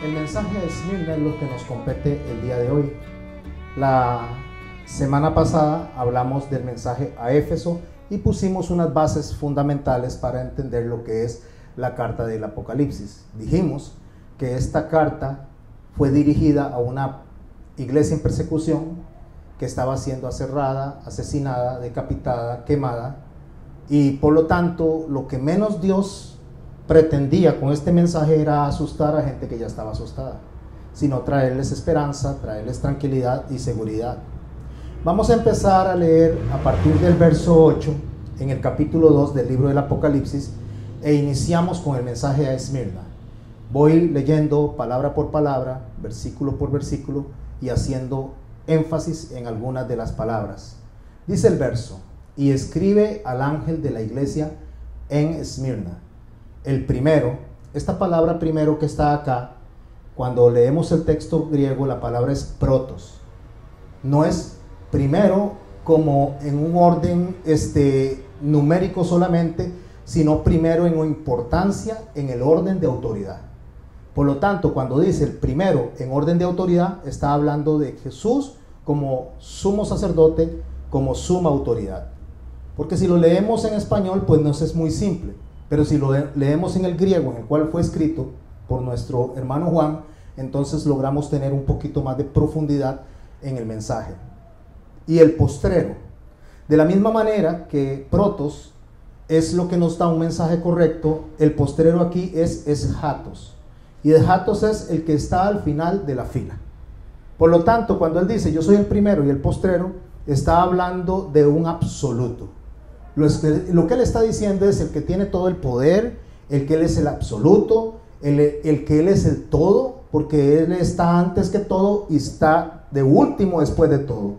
El mensaje de Esmirna es lo que nos compete el día de hoy. La semana pasada hablamos del mensaje a Éfeso y pusimos unas bases fundamentales para entender lo que es la carta del Apocalipsis. Dijimos que esta carta fue dirigida a una iglesia en persecución que estaba siendo aserrada, asesinada, decapitada, quemada, y por lo tanto lo que menos Dios pretendía con este mensaje era asustar a gente que ya estaba asustada, sino traerles esperanza, traerles tranquilidad y seguridad. Vamos a empezar a leer a partir del verso 8 en el capítulo 2 del libro del Apocalipsis e iniciamos con el mensaje a Esmirna. Voy leyendo palabra por palabra, versículo por versículo y haciendo énfasis en algunas de las palabras. Dice el verso: y escribe al ángel de la iglesia en Esmirna. El primero, esta palabra primero que está acá, cuando leemos el texto griego, la palabra es protos. No es primero como en un orden numérico solamente, sino primero en importancia en el orden de autoridad. Por lo tanto, cuando dice el primero en orden de autoridad, está hablando de Jesús como sumo sacerdote, como suma autoridad. Porque si lo leemos en español, pues nos es muy simple. Pero si lo leemos en el griego, en el cual fue escrito por nuestro hermano Juan, entonces logramos tener un poquito más de profundidad en el mensaje. Y el postrero, de la misma manera que protos es lo que nos da un mensaje correcto, el postrero aquí es hatos. Y el hatos es el que está al final de la fila. Por lo tanto, cuando él dice yo soy el primero y el postrero, está hablando de un absoluto. Lo que él está diciendo es el que tiene todo el poder, el que él es el absoluto, el que él es el todo, porque él está antes que todo y está de último después de todo.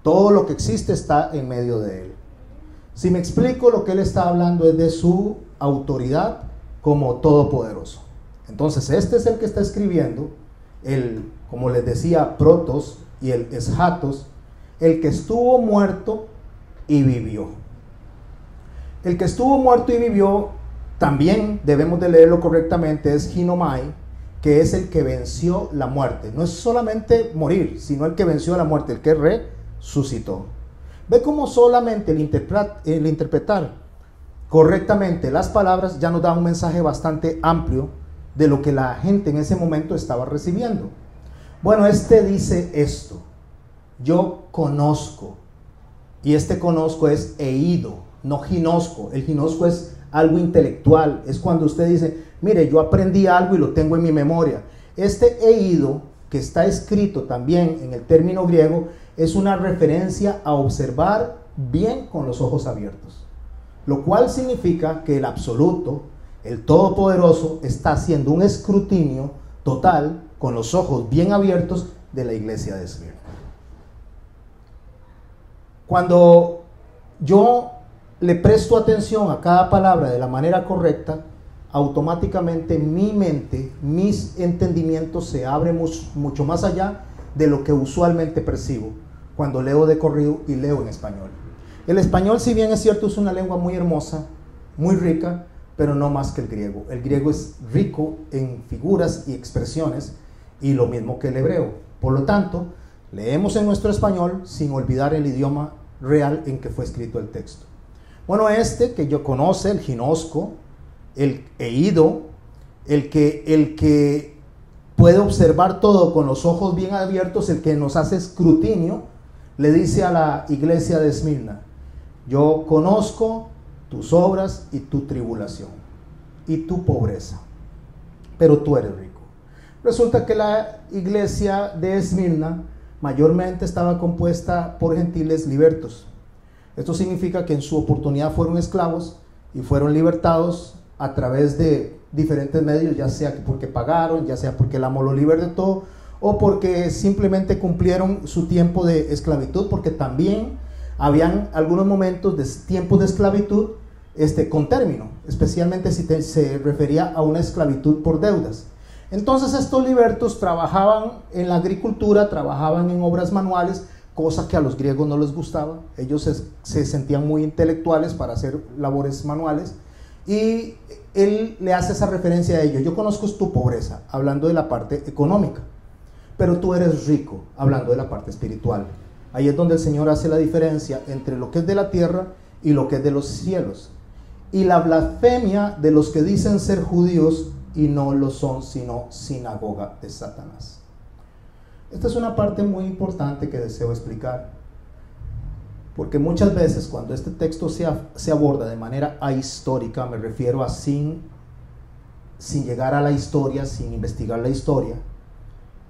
Todo lo que existe está en medio de él. Si me explico, lo que él está hablando es de su autoridad como todopoderoso. Entonces este es el que está escribiendo, como les decía, protos y el eschatos, el que estuvo muerto y vivió. El que estuvo muerto y vivió, también debemos de leerlo correctamente, es Ginomai, que es el que venció la muerte. No es solamente morir, sino el que venció la muerte, el que resucitó. Ve cómo solamente el interpretar correctamente las palabras ya nos da un mensaje bastante amplio de lo que la gente en ese momento estaba recibiendo. Bueno, dice esto: yo conozco, y conozco es eido, no ginosco. El ginosco es algo intelectual, es cuando usted dice, mire, yo aprendí algo y lo tengo en mi memoria. Eido, que está escrito también en el término griego, es una referencia a observar bien con los ojos abiertos, lo cual significa que el absoluto, el todopoderoso, está haciendo un escrutinio total con los ojos bien abiertos de la iglesia de Esmirna. Cuando yo le presto atención a cada palabra de la manera correcta, automáticamente mi mente, mis entendimientos se abren mucho más allá de lo que usualmente percibo cuando leo de corrido y leo en español. El español, si bien es cierto, es una lengua muy hermosa, muy rica, pero no más que el griego. El griego es rico en figuras y expresiones, y lo mismo que el hebreo. Por lo tanto, leemos en nuestro español sin olvidar el idioma real en que fue escrito el texto. Bueno, que yo conoce, el ginosco, el eido, el que puede observar todo con los ojos bien abiertos, el que nos hace escrutinio, le dice a la iglesia de Esmirna: yo conozco tus obras y tu tribulación y tu pobreza, pero tú eres rico. Resulta que la iglesia de Esmirna mayormente estaba compuesta por gentiles libertos. Esto significa que en su oportunidad fueron esclavos y fueron libertados a través de diferentes medios, ya sea porque pagaron, ya sea porque el amo lo libertó, o porque simplemente cumplieron su tiempo de esclavitud, porque también habían algunos momentos de tiempos de esclavitud con término, especialmente si se refería a una esclavitud por deudas. Entonces estos libertos trabajaban en la agricultura, trabajaban en obras manuales, cosa que a los griegos no les gustaba. Ellos se sentían muy intelectuales para hacer labores manuales, y él le hace esa referencia a ellos. Yo conozco tu pobreza, hablando de la parte económica, pero tú eres rico, hablando de la parte espiritual. Ahí es donde el Señor hace la diferencia entre lo que es de la tierra y lo que es de los cielos. Y la blasfemia de los que dicen ser judíos y no lo son, sino sinagoga de Satanás. Esta es una parte muy importante que deseo explicar, porque muchas veces cuando este texto se aborda de manera ahistórica, me refiero a sin llegar a la historia, sin investigar la historia,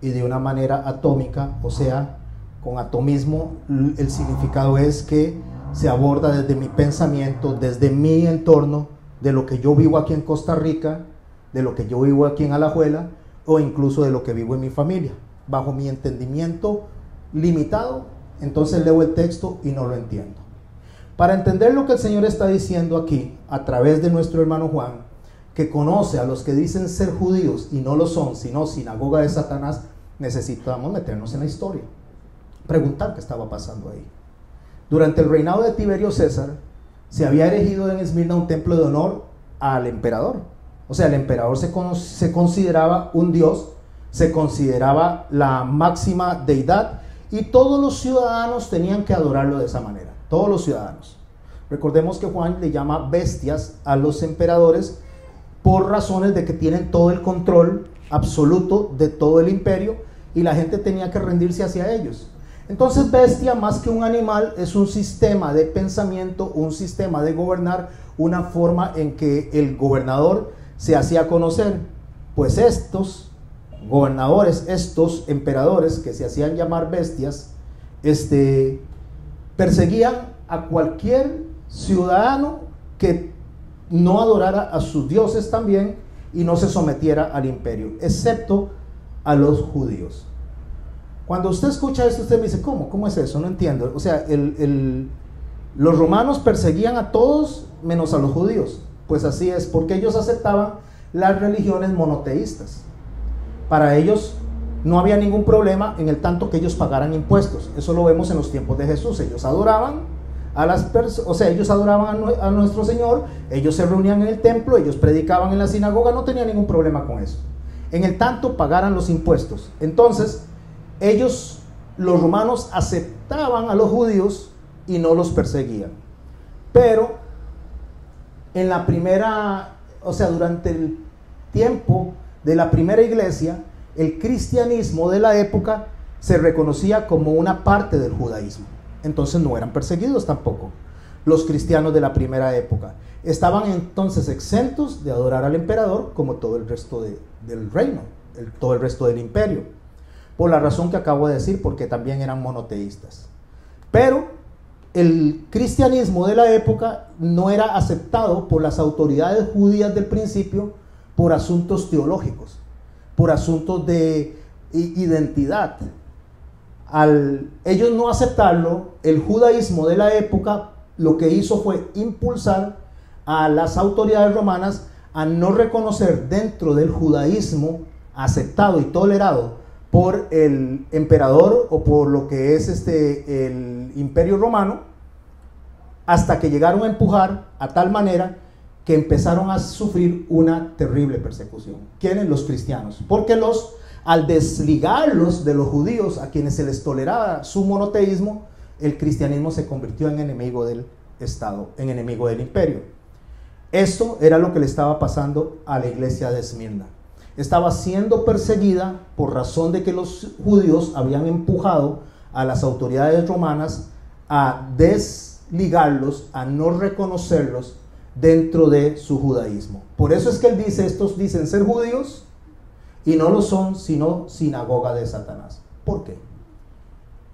y de una manera atómica, o sea, con atomismo, el significado es que se aborda desde mi pensamiento, desde mi entorno, de lo que yo vivo aquí en Costa Rica, de lo que yo vivo aquí en Alajuela, o incluso de lo que vivo en mi familia, bajo mi entendimiento limitado. Entonces leo el texto y no lo entiendo. Para entender lo que el Señor está diciendo aquí, a través de nuestro hermano Juan, que conoce a los que dicen ser judíos y no lo son, sino sinagoga de Satanás, necesitamos meternos en la historia, preguntar qué estaba pasando ahí. Durante el reinado de Tiberio César, se había erigido en Esmirna un templo de honor al emperador. O sea, el emperador se consideraba un dios, se consideraba la máxima deidad, y todos los ciudadanos tenían que adorarlo de esa manera, todos los ciudadanos. Recordemos que Juan le llama bestias a los emperadores por razones de que tienen todo el control absoluto de todo el imperio y la gente tenía que rendirse hacia ellos. Entonces, bestia, más que un animal, es un sistema de pensamiento, un sistema de gobernar, una forma en que el gobernador se hacía conocer. Pues estos gobernadores, estos emperadores que se hacían llamar bestias, perseguían a cualquier ciudadano que no adorara a sus dioses también y no se sometiera al imperio, excepto a los judíos. Cuando usted escucha esto, usted me dice, ¿cómo es eso? No entiendo. O sea, los romanos perseguían a todos menos a los judíos. Pues así es, porque ellos aceptaban las religiones monoteístas. Para ellos no había ningún problema en el tanto que ellos pagaran impuestos. Eso lo vemos en los tiempos de Jesús. Ellos adoraban ellos adoraban a nuestro Señor, ellos se reunían en el templo, ellos predicaban en la sinagoga, no tenía ningún problema con eso. En el tanto pagaran los impuestos. Entonces, los romanos aceptaban a los judíos y no los perseguían. Pero durante el tiempo de la primera iglesia, el cristianismo de la época se reconocía como una parte del judaísmo. Entonces no eran perseguidos tampoco. Los cristianos de la primera época estaban entonces exentos de adorar al emperador como todo el resto del reino, todo el resto del imperio. Por la razón que acabo de decir, porque también eran monoteístas. Pero el cristianismo de la época no era aceptado por las autoridades judías del principio por asuntos teológicos, por asuntos de identidad. Al ellos no aceptarlo, el judaísmo de la época lo que hizo fue impulsar a las autoridades romanas a no reconocer dentro del judaísmo aceptado y tolerado por el emperador o por lo que es el imperio romano, hasta que llegaron a empujar a tal manera que empezaron a sufrir una terrible persecución. ¿Quiénes? Los cristianos. Porque al desligarlos de los judíos, a quienes se les toleraba su monoteísmo, el cristianismo se convirtió en enemigo del Estado, en enemigo del imperio. Esto era lo que le estaba pasando a la iglesia de Esmirna. Estaba siendo perseguida por razón de que los judíos habían empujado a las autoridades romanas a desligarlos, a no reconocerlos dentro de su judaísmo. Por eso es que él dice, estos dicen ser judíos y no lo son, sino sinagoga de Satanás. ¿Por qué?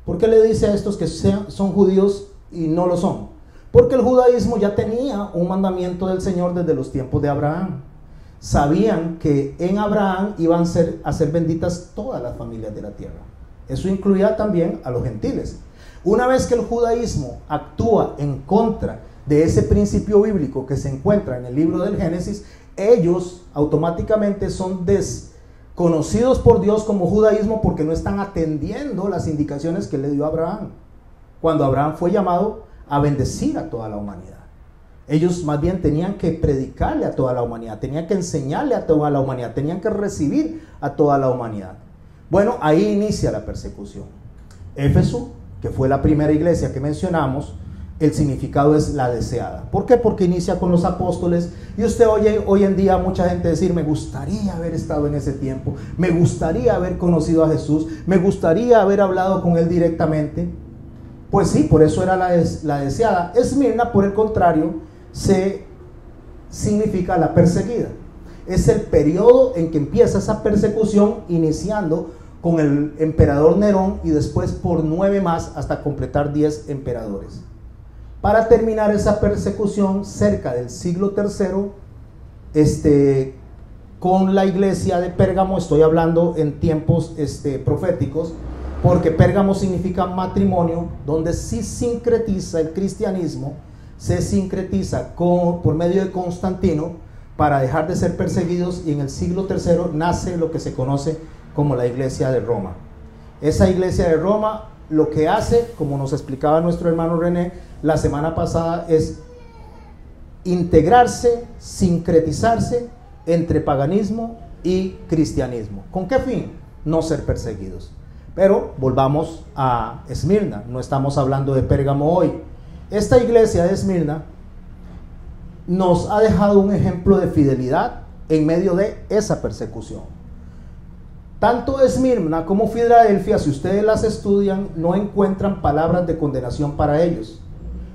¿Por qué le dice a estos que son judíos y no lo son? Porque el judaísmo ya tenía un mandamiento del Señor desde los tiempos de Abraham. Sabían que en Abraham iban a ser benditas todas las familias de la tierra. Eso incluía también a los gentiles. Una vez que el judaísmo actúa en contra de ese principio bíblico que se encuentra en el libro del Génesis, ellos automáticamente son desconocidos por Dios como judaísmo porque no están atendiendo las indicaciones que le dio a Abraham, cuando Abraham fue llamado a bendecir a toda la humanidad. Ellos más bien tenían que predicarle a toda la humanidad, tenían que enseñarle a toda la humanidad, tenían que recibir a toda la humanidad. Bueno, ahí inicia la persecución. Éfeso, que fue la primera iglesia que mencionamos, el significado es la deseada. ¿Por qué? Porque inicia con los apóstoles, y usted oye hoy en día a mucha gente decir: me gustaría haber estado en ese tiempo, me gustaría haber conocido a Jesús, me gustaría haber hablado con Él directamente. Pues sí, por eso era la deseada. Esmirna, por el contrario, significa la perseguida. Es el periodo en que empieza esa persecución, iniciando con el emperador Nerón y después por 9 más hasta completar 10 emperadores. Para terminar esa persecución cerca del siglo III, con la iglesia de Pérgamo. Estoy hablando en tiempos proféticos, porque Pérgamo significa matrimonio, donde sí sincretiza el cristianismo, se sincretiza por medio de Constantino para dejar de ser perseguidos, y en el siglo III nace lo que se conoce como la iglesia de Roma. Esa iglesia de Roma lo que hace, como nos explicaba nuestro hermano René la semana pasada, es integrarse, sincretizarse entre paganismo y cristianismo. ¿Con qué fin? No ser perseguidos. Pero volvamos a Esmirna, no estamos hablando de Pérgamo hoy. Esta iglesia de Esmirna nos ha dejado un ejemplo de fidelidad en medio de esa persecución. Tanto Esmirna como Filadelfia, si ustedes las estudian, no encuentran palabras de condenación para ellos,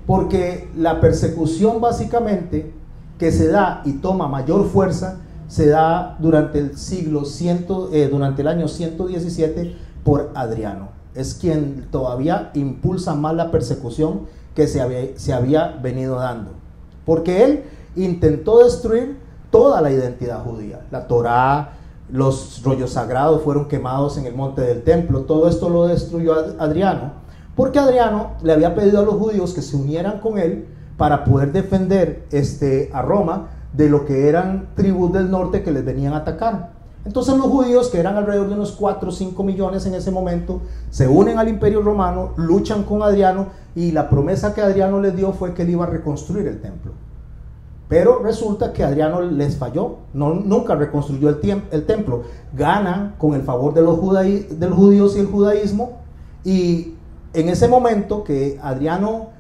porque la persecución básicamente que se da y toma mayor fuerza se da durante durante el año 117 por Adriano. Es quien todavía impulsa más la persecución que se había venido dando, porque él intentó destruir toda la identidad judía. La Torá, los rollos sagrados fueron quemados en el monte del templo. Todo esto lo destruyó Adriano, porque Adriano le había pedido a los judíos que se unieran con él para poder defender a Roma de lo que eran tribus del norte que les venían a atacar. Entonces los judíos, que eran alrededor de unos 4 o 5 millones en ese momento, se unen al Imperio Romano, luchan con Adriano, y la promesa que Adriano les dio fue que él iba a reconstruir el templo. Pero resulta que Adriano les falló, nunca reconstruyó el templo. Ganan con el favor de los judíos y el judaísmo, y en ese momento que Adriano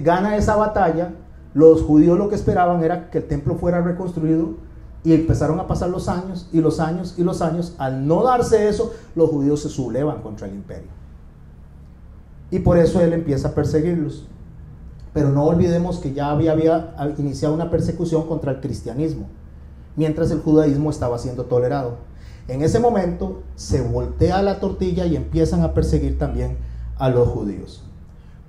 gana esa batalla, los judíos lo que esperaban era que el templo fuera reconstruido, y empezaron a pasar los años y los años y los años. Al no darse eso, los judíos se sublevan contra el imperio, y por eso él empieza a perseguirlos. Pero no olvidemos que ya había iniciado una persecución contra el cristianismo, mientras el judaísmo estaba siendo tolerado. En ese momento se voltea la tortilla y empiezan a perseguir también a los judíos.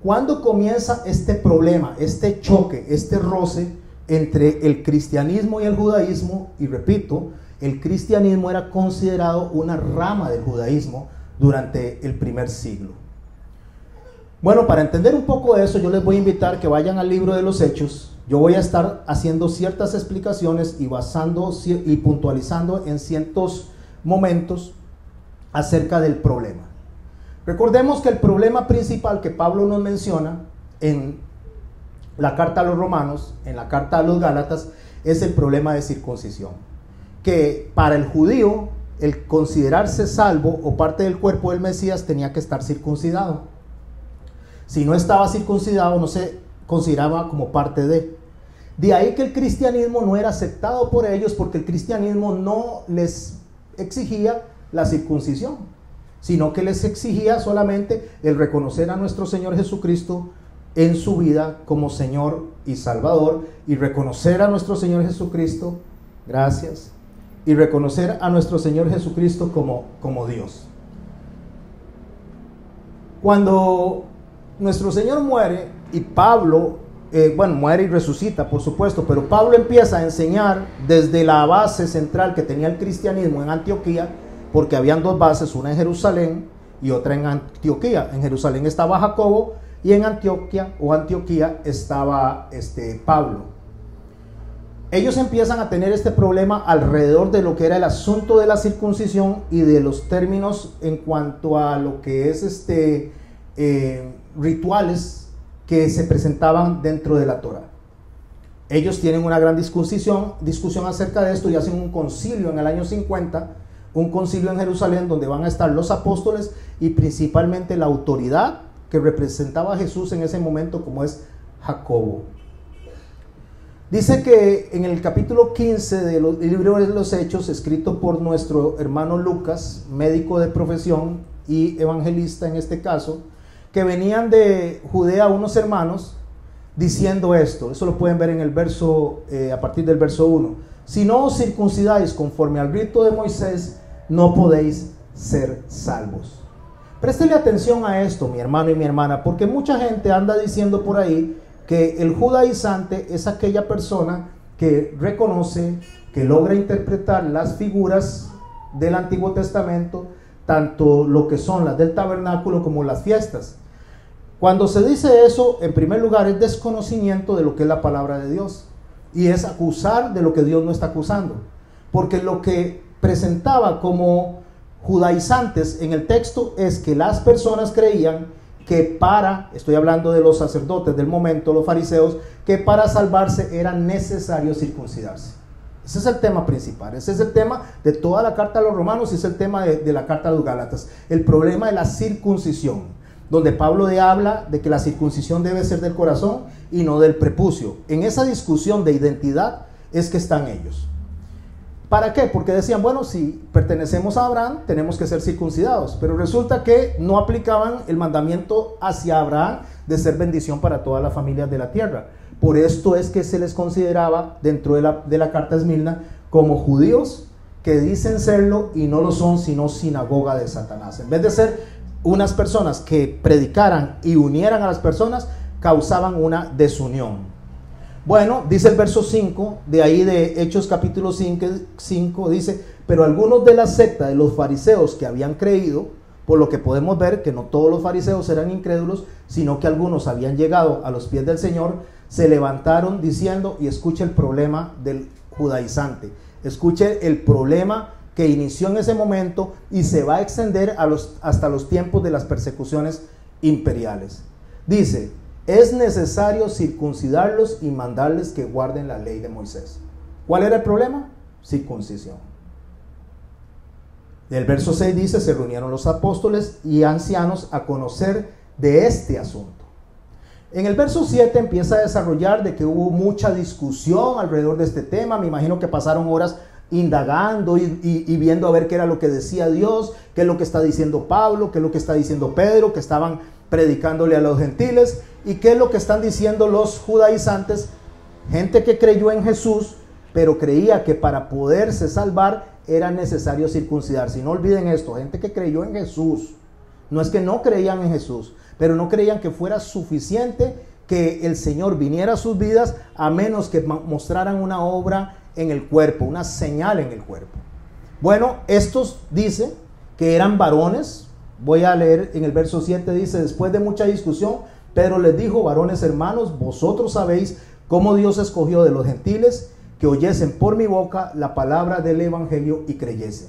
¿Cuándo comienza este problema, este choque, este roce entre el cristianismo y el judaísmo? Y repito, el cristianismo era considerado una rama del judaísmo durante el primer siglo. Bueno, para entender un poco de eso, yo les voy a invitar que vayan al libro de los Hechos. Yo voy a estar haciendo ciertas explicaciones y basando y puntualizando en ciertos momentos acerca del problema. Recordemos que el problema principal que Pablo nos menciona en la carta a los Romanos, en la carta a los Gálatas, es el problema de circuncisión. Que para el judío, el considerarse salvo o parte del cuerpo del Mesías tenía que estar circuncidado. Si no estaba circuncidado, no se consideraba como parte de. De ahí que el cristianismo no era aceptado por ellos, porque el cristianismo no les exigía la circuncisión, sino que les exigía solamente el reconocer a nuestro Señor Jesucristo en su vida como Señor y Salvador, y reconocer a nuestro Señor Jesucristo, gracias, y reconocer a nuestro Señor Jesucristo como Dios. Cuando nuestro Señor muere, y Pablo, muere y resucita, por supuesto, pero Pablo empieza a enseñar desde la base central que tenía el cristianismo en Antioquía, porque habían 2 bases, una en Jerusalén y otra en Antioquía. En Jerusalén estaba Jacobo, y en Antioquía estaba Pablo. Ellos empiezan a tener este problema alrededor de lo que era el asunto de la circuncisión y de los términos en cuanto a lo que es rituales que se presentaban dentro de la Torá. Ellos tienen una gran discusión acerca de esto y hacen un concilio en el año 50, un concilio en Jerusalén donde van a estar los apóstoles y principalmente la autoridad que representaba a Jesús en ese momento, como es Jacobo. Dice que en el capítulo 15 del libro de los Hechos, escrito por nuestro hermano Lucas, médico de profesión y evangelista en este caso, que venían de Judea unos hermanos diciendo esto. Eso lo pueden ver en el verso, a partir del verso 1. Si no os circuncidáis conforme al rito de Moisés, no podéis ser salvos. Préstele atención a esto, mi hermano y mi hermana, porque mucha gente anda diciendo por ahí que el judaizante es aquella persona que reconoce, que logra interpretar las figuras del Antiguo Testamento, tanto lo que son las del tabernáculo como las fiestas. Cuando se dice eso, en primer lugar es desconocimiento de lo que es la palabra de Dios, y es acusar de lo que Dios no está acusando, porque lo que presentaba como judaizantes en el texto es que las personas creían que estoy hablando de los sacerdotes del momento, los fariseos, que para salvarse era necesario circuncidarse. Ese es el tema principal, ese es el tema de toda la carta a los romanos y es el tema de la carta a los gálatas, el problema de la circuncisión, donde Pablo habla de que la circuncisión debe ser del corazón y no del prepucio. En esa discusión de identidad es que están ellos. ¿Para qué? Porque decían, bueno, si pertenecemos a Abraham, tenemos que ser circuncidados. Pero resulta que no aplicaban el mandamiento hacia Abraham de ser bendición para todas las familias de la tierra. Por esto es que se les consideraba dentro de la carta a Esmirna como judíos que dicen serlo y no lo son, sino sinagoga de Satanás. En vez de ser unas personas que predicaran y unieran a las personas, causaban una desunión. Bueno, dice el verso 5, de ahí de Hechos capítulo 5, dice, pero algunos de la secta de los fariseos que habían creído, por lo que podemos ver que no todos los fariseos eran incrédulos, sino que algunos habían llegado a los pies del Señor, se levantaron diciendo, y escuche el problema del judaizante, escuche el problema que inició en ese momento y se va a extender hasta los tiempos de las persecuciones imperiales. Dice, es necesario circuncidarlos y mandarles que guarden la ley de Moisés. ¿Cuál era el problema? Circuncisión. El verso 6 dice, se reunieron los apóstoles y ancianos a conocer de este asunto. En el verso 7 empieza a desarrollar de que hubo mucha discusión alrededor de este tema. Me imagino que pasaron horas indagando y viendo a ver qué era lo que decía Dios, qué es lo que está diciendo Pablo, qué es lo que está diciendo Pedro, que estaban predicándole a los gentiles, y qué es lo que están diciendo los judaizantes, gente que creyó en Jesús, pero creía que para poderse salvar era necesario circuncidarse. Y no olviden esto, gente que creyó en Jesús, no es que no creían en Jesús, pero no creían que fuera suficiente que el Señor viniera a sus vidas a menos que mostraran una obra en el cuerpo, una señal en el cuerpo. Bueno, estos dice que eran varones. Voy a leer en el verso 7, dice, después de mucha discusión, Pedro les dijo, varones hermanos, vosotros sabéis cómo Dios escogió de los gentiles que oyesen por mi boca la palabra del evangelio y creyesen.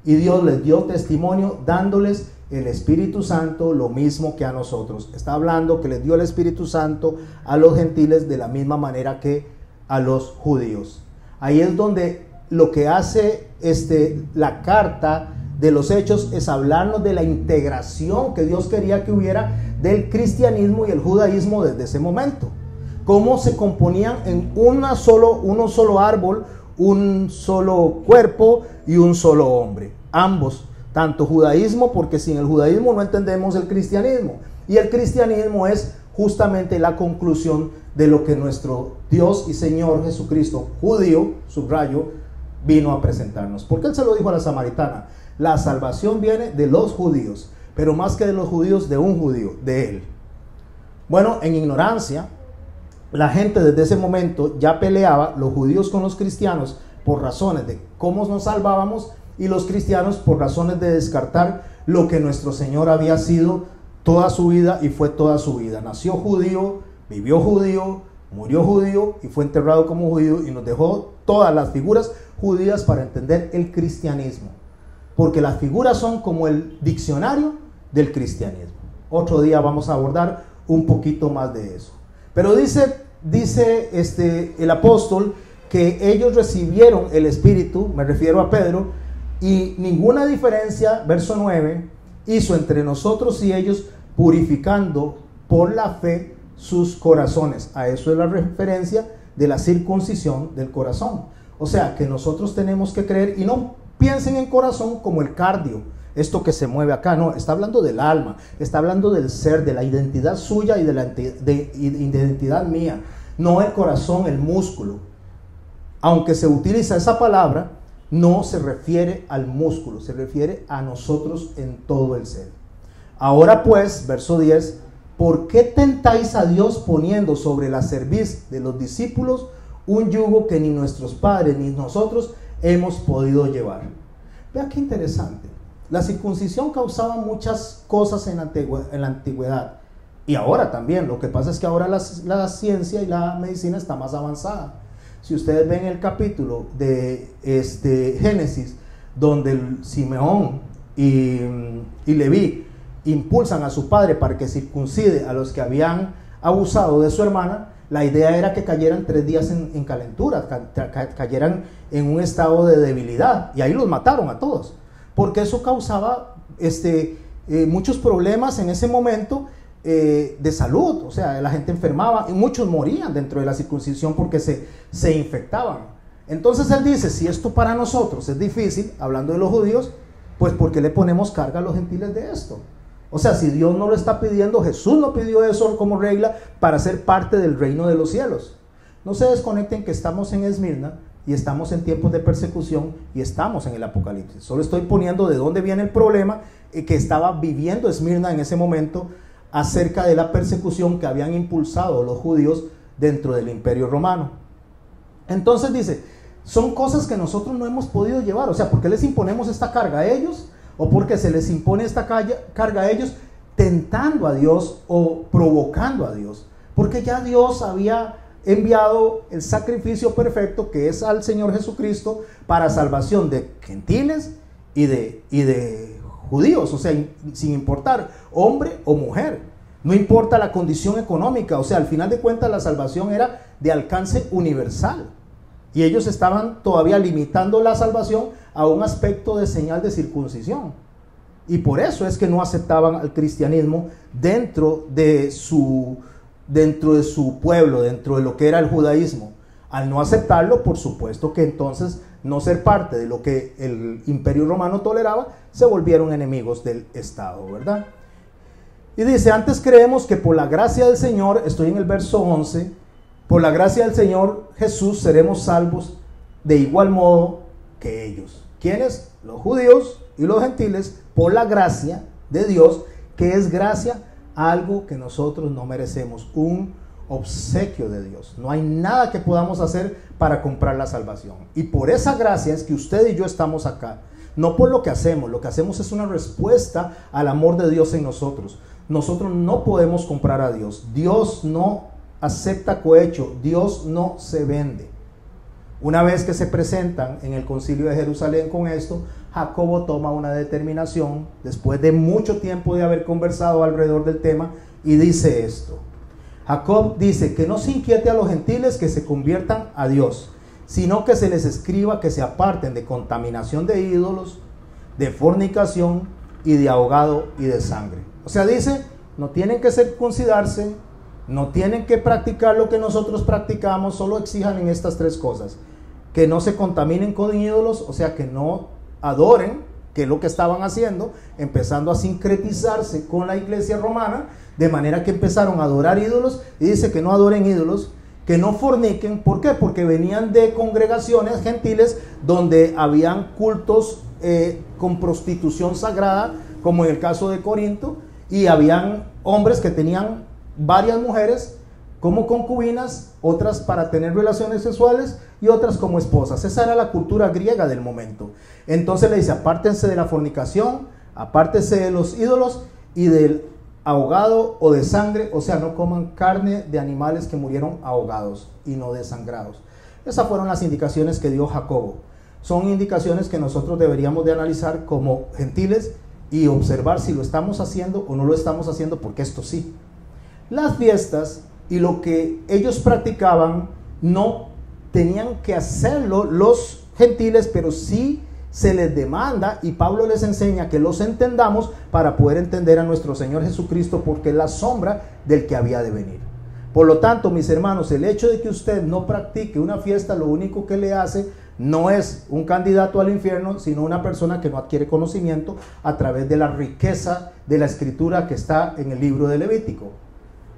Y Dios les dio testimonio dándoles el Espíritu Santo, lo mismo que a nosotros. Está hablando que les dio el Espíritu Santo a los gentiles de la misma manera que a los judíos. Ahí es donde lo que hace la carta de los Hechos es hablarnos de la integración que Dios quería que hubiera del cristianismo y el judaísmo desde ese momento. Cómo se componían en uno solo árbol, un solo cuerpo y un solo hombre. Ambos, tanto judaísmo, porque sin el judaísmo no entendemos el cristianismo. Y el cristianismo es justamente la conclusión de lo que nuestro Dios y Señor Jesucristo, judío, subrayo, vino a presentarnos. Porque Él se lo dijo a la samaritana. La salvación viene de los judíos, pero más que de los judíos, de un judío, de Él. Bueno, en ignorancia, la gente desde ese momento ya peleaba, los judíos con los cristianos, por razones de cómo nos salvábamos, y los cristianos por razones de descartar lo que nuestro Señor había sido toda su vida y fue toda su vida. Nació judío, vivió judío, murió judío y fue enterrado como judío, y nos dejó todas las figuras judías para entender el cristianismo. Porque las figuras son como el diccionario del cristianismo. Otro día vamos a abordar un poquito más de eso. Pero dice dice el apóstol que ellos recibieron el Espíritu, me refiero a Pedro, y ninguna diferencia, verso 9, hizo entre nosotros y ellos, purificando por la fe sus corazones. A eso es la referencia de la circuncisión del corazón. O sea, que nosotros tenemos que creer, y no piensen en corazón como el cardio, esto que se mueve acá, no, está hablando del alma, está hablando del ser, de la identidad suya y de la identidad mía, no el corazón, el músculo. Aunque se utiliza esa palabra, no se refiere al músculo, se refiere a nosotros en todo el ser. Ahora pues, verso 10, ¿por qué tentáis a Dios poniendo sobre la cerviz de los discípulos un yugo que ni nuestros padres ni nosotros hemos podido llevar? Vea qué interesante. La circuncisión causaba muchas cosas en la antigüedad, y ahora también. Lo que pasa es que ahora la ciencia y la medicina está más avanzada. Si ustedes ven el capítulo de Génesis, donde Simeón y Leví impulsan a su padre para que circuncide a los que habían abusado de su hermana, la idea era que cayeran 3 días en calentura, cayeran en un estado de debilidad, y ahí los mataron a todos, porque eso causaba muchos problemas en ese momento de salud. O sea, la gente enfermaba y muchos morían dentro de la circuncisión porque se infectaban. Entonces él dice, si esto para nosotros es difícil, hablando de los judíos, pues ¿por qué le ponemos carga a los gentiles de esto? O sea, si Dios no lo está pidiendo, Jesús no pidió eso como regla para ser parte del reino de los cielos. No se desconecten que estamos en Esmirna y estamos en tiempos de persecución y estamos en el Apocalipsis. Solo estoy poniendo de dónde viene el problema que estaba viviendo Esmirna en ese momento acerca de la persecución que habían impulsado los judíos dentro del Imperio Romano. Entonces dice, son cosas que nosotros no hemos podido llevar. O sea, ¿por qué les imponemos esta carga a ellos? ¿O porque se les impone esta carga a ellos tentando a Dios o provocando a Dios? Porque ya Dios había enviado el sacrificio perfecto, que es al Señor Jesucristo, para salvación de gentiles y de judíos. O sea, sin importar hombre o mujer, no importa la condición económica. O sea, al final de cuentas la salvación era de alcance universal, y ellos estaban todavía limitando la salvación a un aspecto de señal de circuncisión, y por eso es que no aceptaban al cristianismo dentro de su pueblo, dentro de lo que era el judaísmo. Al no aceptarlo, por supuesto que entonces, no ser parte de lo que el Imperio Romano toleraba, se volvieron enemigos del Estado, ¿verdad? Y dice, antes creemos que por la gracia del Señor, estoy en el verso 11, por la gracia del Señor Jesús seremos salvos de igual modo que ellos. ¿Quiénes? Los judíos y los gentiles, por la gracia de Dios, que es gracia, algo que nosotros no merecemos, un obsequio de Dios. No hay nada que podamos hacer para comprar la salvación. Y por esa gracia es que usted y yo estamos acá. No por lo que hacemos es una respuesta al amor de Dios en nosotros. Nosotros no podemos comprar a Dios. Dios no acepta cohecho, Dios no se vende. Una vez que se presentan en el concilio de Jerusalén con esto, Jacobo toma una determinación, después de mucho tiempo de haber conversado alrededor del tema, y dice esto. Jacob dice que no se inquiete a los gentiles que se conviertan a Dios, sino que se les escriba que se aparten de contaminación de ídolos, de fornicación y de ahogado y de sangre. O sea, dice, no tienen que circuncidarse, no tienen que practicar lo que nosotros practicamos, solo exijan en estas 3 cosas: que no se contaminen con ídolos, o sea, que no adoren, que es lo que estaban haciendo, empezando a sincretizarse con la iglesia romana, de manera que empezaron a adorar ídolos, y dice que no adoren ídolos, que no forniquen. ¿Por qué? Porque venían de congregaciones gentiles donde habían cultos con prostitución sagrada, como en el caso de Corinto, y habían hombres que tenían varias mujeres como concubinas, otras para tener relaciones sexuales y otras como esposas. Esa era la cultura griega del momento. Entonces le dice, apártense de la fornicación, apártense de los ídolos y del ahogado o de sangre, o sea, no coman carne de animales que murieron ahogados y no desangrados. Esas fueron las indicaciones que dio Jacobo. Son indicaciones que nosotros deberíamos de analizar como gentiles y observar si lo estamos haciendo o no lo estamos haciendo, porque esto sí. Las fiestas y lo que ellos practicaban no tenían que hacerlo los gentiles, pero sí se les demanda, y Pablo les enseña que los entendamos para poder entender a nuestro Señor Jesucristo, porque es la sombra del que había de venir. Por lo tanto, mis hermanos, el hecho de que usted no practique una fiesta, lo único que le hace no es un candidato al infierno, sino una persona que no adquiere conocimiento a través de la riqueza de la escritura que está en el libro de Levítico.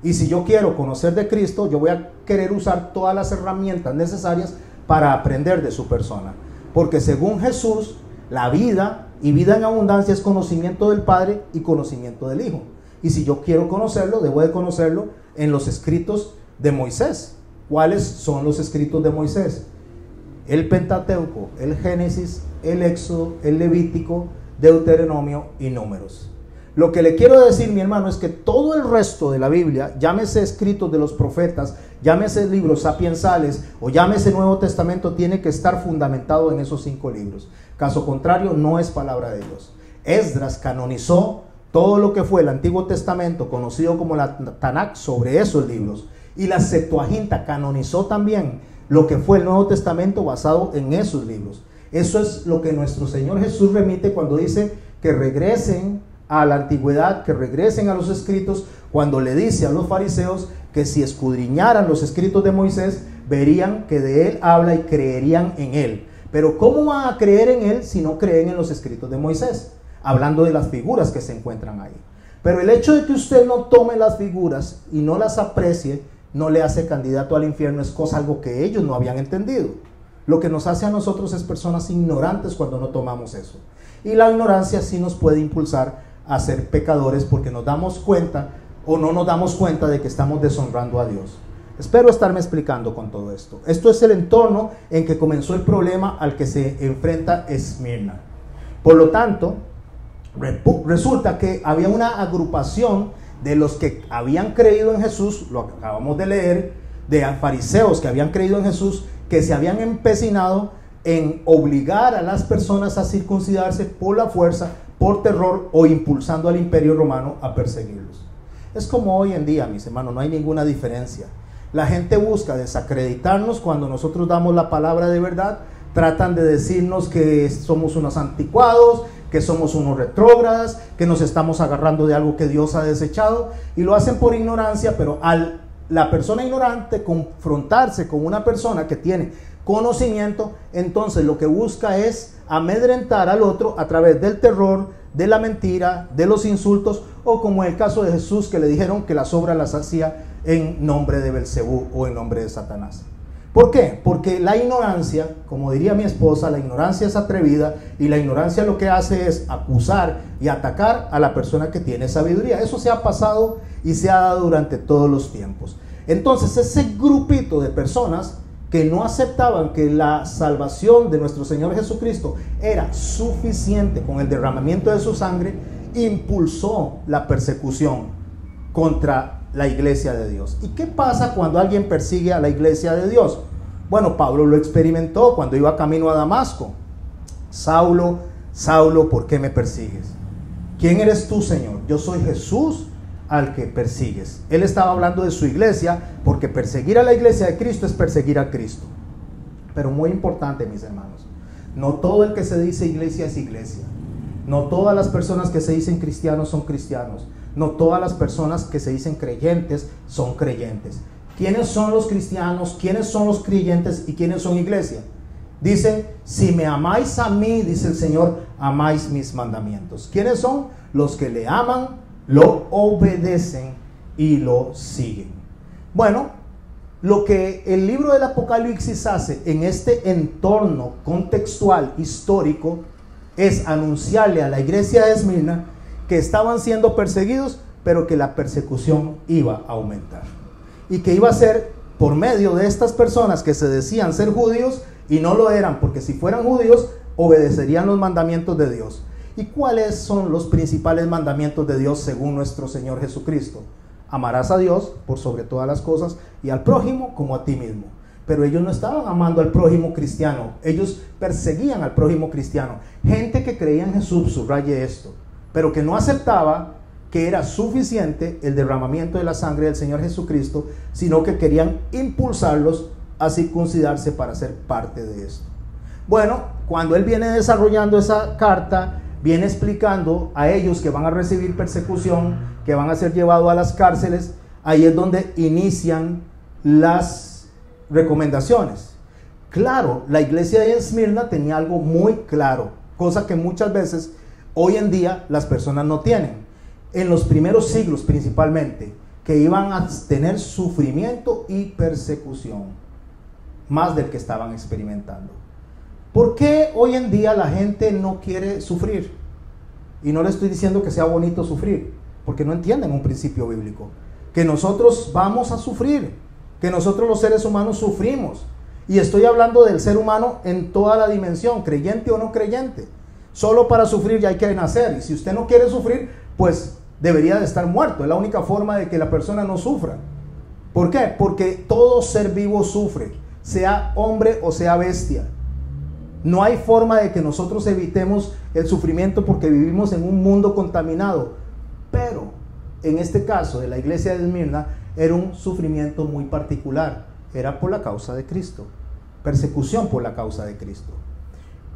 Y si yo quiero conocer de Cristo, yo voy a querer usar todas las herramientas necesarias para aprender de su persona. Porque según Jesús, la vida y vida en abundancia es conocimiento del Padre y conocimiento del Hijo. Y si yo quiero conocerlo, debo de conocerlo en los escritos de Moisés. ¿Cuáles son los escritos de Moisés? El Pentateuco, el Génesis, el Éxodo, el Levítico, Deuteronomio y Números. Lo que le quiero decir, mi hermano, es que todo el resto de la Biblia, llámese escritos de los profetas, llámese libros sapiensales o llámese Nuevo Testamento, tiene que estar fundamentado en esos 5 libros. Caso contrario, no es palabra de Dios. Esdras canonizó todo lo que fue el Antiguo Testamento, conocido como la Tanakh, sobre esos libros. Y la Septuaginta canonizó también lo que fue el Nuevo Testamento basado en esos libros. Eso es lo que nuestro Señor Jesús remite cuando dice que regresen a la antigüedad, que regresen a los escritos, cuando le dice a los fariseos que si escudriñaran los escritos de Moisés, verían que de él habla y creerían en él. Pero ¿cómo van a creer en él si no creen en los escritos de Moisés? Hablando de las figuras que se encuentran ahí. Pero el hecho de que usted no tome las figuras y no las aprecie, no le hace candidato al infierno, es algo que ellos no habían entendido. Lo que nos hace a nosotros es personas ignorantes cuando no tomamos eso. Y la ignorancia sí nos puede impulsar a ser pecadores, porque nos damos cuenta o no nos damos cuenta de que estamos deshonrando a Dios. Espero estarme explicando con todo esto. Esto es el entorno en que comenzó el problema al que se enfrenta Esmirna. Por lo tanto, resulta que había una agrupación de los que habían creído en Jesús, lo acabamos de leer, de fariseos que habían creído en Jesús, que se habían empecinado en obligar a las personas a circuncidarse por la fuerza, por terror, o impulsando al Imperio Romano a perseguirlos. Es como hoy en día, mis hermanos, no hay ninguna diferencia. La gente busca desacreditarnos cuando nosotros damos la palabra de verdad. Tratan de decirnos que somos unos anticuados, que somos unos retrógradas, que nos estamos agarrando de algo que Dios ha desechado, y lo hacen por ignorancia. Pero al la persona ignorante confrontarse con una persona que tiene conocimiento, entonces lo que busca es amedrentar al otro a través del terror, de la mentira, de los insultos, o como en el caso de Jesús, que le dijeron que las obras las hacía en nombre de Belcebú o en nombre de Satanás. ¿Por qué? Porque la ignorancia, como diría mi esposa, la ignorancia es atrevida, y la ignorancia lo que hace es acusar y atacar a la persona que tiene sabiduría. Eso se ha pasado y se ha dado durante todos los tiempos. Entonces, ese grupito de personas que no aceptaban que la salvación de nuestro Señor Jesucristo era suficiente con el derramamiento de su sangre, impulsó la persecución contra la iglesia de Dios. ¿Y qué pasa cuando alguien persigue a la iglesia de Dios? Bueno, Pablo lo experimentó cuando iba camino a Damasco. Saulo, Saulo, ¿por qué me persigues? ¿Quién eres tú, Señor? Yo soy Jesús al que persigues. Él estaba hablando de su iglesia, porque perseguir a la iglesia de Cristo es perseguir a Cristo. Pero muy importante, mis hermanos, no todo el que se dice iglesia es iglesia. No todas las personas que se dicen cristianos son cristianos. No todas las personas que se dicen creyentes son creyentes. ¿Quiénes son los cristianos? ¿Quiénes son los creyentes? ¿Y quiénes son iglesia? Dice, si me amáis a mí, dice el Señor, amáis mis mandamientos. ¿Quiénes son? Los que le aman, lo obedecen y lo siguen. Bueno, lo que el libro del Apocalipsis hace en este entorno contextual histórico es anunciarle a la iglesia de Esmirna que estaban siendo perseguidos, pero que la persecución iba a aumentar, y que iba a ser por medio de estas personas que se decían ser judíos y no lo eran, porque si fueran judíos obedecerían los mandamientos de Dios. ¿Y cuáles son los principales mandamientos de Dios según nuestro Señor Jesucristo? Amarás a Dios por sobre todas las cosas y al prójimo como a ti mismo. Pero ellos no estaban amando al prójimo cristiano, ellos perseguían al prójimo cristiano. Gente que creía en Jesús, subraye esto, pero que no aceptaba que era suficiente el derramamiento de la sangre del Señor Jesucristo, sino que querían impulsarlos a circuncidarse para ser parte de esto. Bueno, cuando él viene desarrollando esa carta, viene explicando a ellos que van a recibir persecución, que van a ser llevados a las cárceles. Ahí es donde inician las recomendaciones. Claro, la iglesia de Esmirna tenía algo muy claro, cosa que muchas veces hoy en día las personas no tienen. En los primeros siglos principalmente, que iban a tener sufrimiento y persecución, más del que estaban experimentando. ¿Por qué hoy en día la gente no quiere sufrir? Y no le estoy diciendo que sea bonito sufrir, porque no entienden un principio bíblico. Que nosotros vamos a sufrir, que nosotros los seres humanos sufrimos. Y estoy hablando del ser humano en toda la dimensión, creyente o no creyente. Solo para sufrir ya hay que nacer. Y si usted no quiere sufrir, pues debería de estar muerto. Es la única forma de que la persona no sufra. ¿Por qué? Porque todo ser vivo sufre, sea hombre o sea bestia. No hay forma de que nosotros evitemos el sufrimiento porque vivimos en un mundo contaminado. Pero en este caso de la iglesia de Esmirna era un sufrimiento muy particular. Era por la causa de Cristo. Persecución por la causa de Cristo.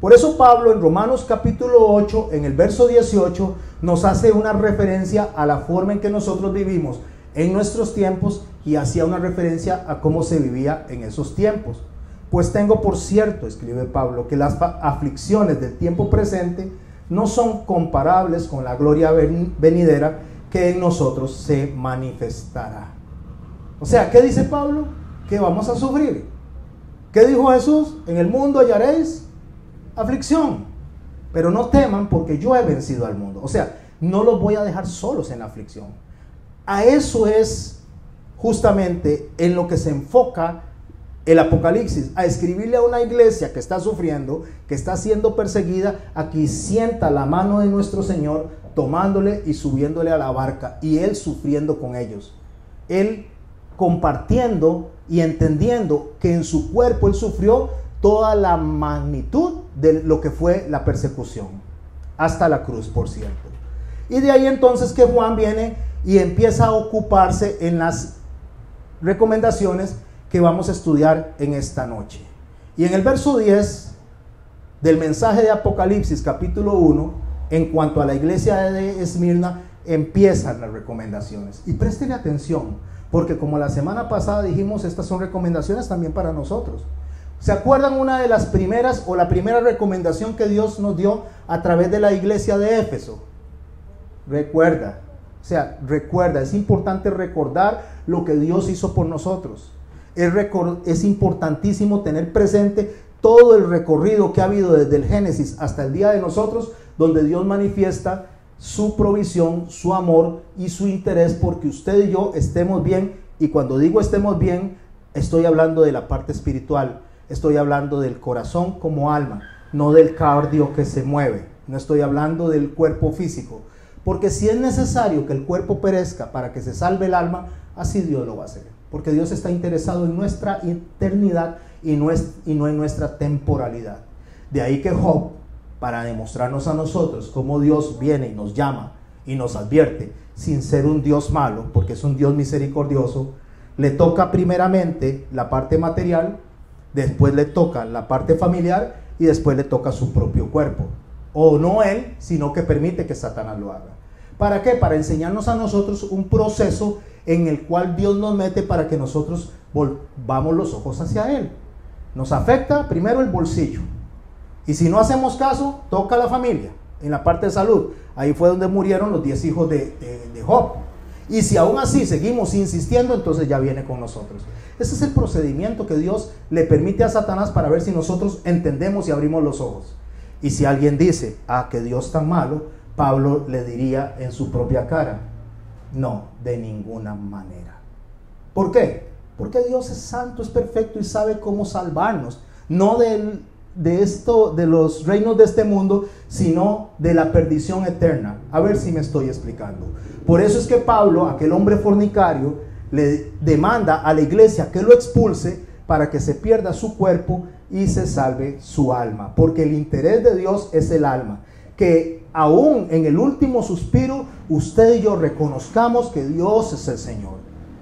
Por eso Pablo en Romanos capítulo 8, en el verso 18, nos hace una referencia a la forma en que nosotros vivimos en nuestros tiempos y hacía una referencia a cómo se vivía en esos tiempos. Pues tengo por cierto, escribe Pablo, que las aflicciones del tiempo presente no son comparables con la gloria venidera que en nosotros se manifestará. O sea, ¿qué dice Pablo? Que vamos a sufrir. ¿Qué dijo Jesús? En el mundo hallaréis aflicción, pero no teman porque yo he vencido al mundo. O sea, no los voy a dejar solos en la aflicción. A eso es justamente en lo que se enfoca el Apocalipsis, a escribirle a una iglesia que está sufriendo, que está siendo perseguida, a que sienta la mano de nuestro Señor tomándole y subiéndole a la barca y Él sufriendo con ellos. Él compartiendo y entendiendo que en su cuerpo Él sufrió toda la magnitud de lo que fue la persecución, hasta la cruz, por cierto. Y de ahí entonces que Juan viene y empieza a ocuparse en las recomendaciones que vamos a estudiar en esta noche. Y en el verso 10 del mensaje de Apocalipsis capítulo 1, en cuanto a la iglesia de Esmirna, empiezan las recomendaciones. Y préstele atención, porque como la semana pasada dijimos, estas son recomendaciones también para nosotros. ¿Se acuerdan una de las primeras o la primera recomendación que Dios nos dio a través de la iglesia de Éfeso? Recuerda, es importante recordar lo que Dios hizo por nosotros. Es importantísimo tener presente todo el recorrido que ha habido desde el Génesis hasta el día de nosotros, donde Dios manifiesta su provisión, su amor y su interés porque usted y yo estemos bien. Y cuando digo estemos bien, estoy hablando de la parte espiritual, estoy hablando del corazón como alma, no del cardio que se mueve, no estoy hablando del cuerpo físico, porque si es necesario que el cuerpo perezca para que se salve el alma, así Dios lo va a hacer, porque Dios está interesado en nuestra eternidad y no en nuestra temporalidad. De ahí que Job, para demostrarnos a nosotros cómo Dios viene y nos llama y nos advierte, sin ser un Dios malo, porque es un Dios misericordioso, le toca primeramente la parte material, después le toca la parte familiar y después le toca su propio cuerpo. O no él, sino que permite que Satanás lo haga. ¿Para qué? Para enseñarnos a nosotros un proceso en el cual Dios nos mete para que nosotros volvamos los ojos hacia Él. Nos afecta primero el bolsillo. Y si no hacemos caso, toca a la familia, en la parte de salud. Ahí fue donde murieron los 10 hijos de Job. Y si aún así seguimos insistiendo, entonces ya viene con nosotros. Ese es el procedimiento que Dios le permite a Satanás para ver si nosotros entendemos y abrimos los ojos. Y si alguien dice, que Dios tan malo, Pablo le diría en su propia cara, no, de ninguna manera. ¿Por qué? Porque Dios es santo, es perfecto y sabe cómo salvarnos. No de los reinos de este mundo, sino de la perdición eterna. A ver si me estoy explicando. Por eso es que Pablo, aquel hombre fornicario, le demanda a la iglesia que lo expulse para que se pierda su cuerpo y se salve su alma. Porque el interés de Dios es el alma. que aún en el último suspiro, usted y yo reconozcamos que Dios es el Señor,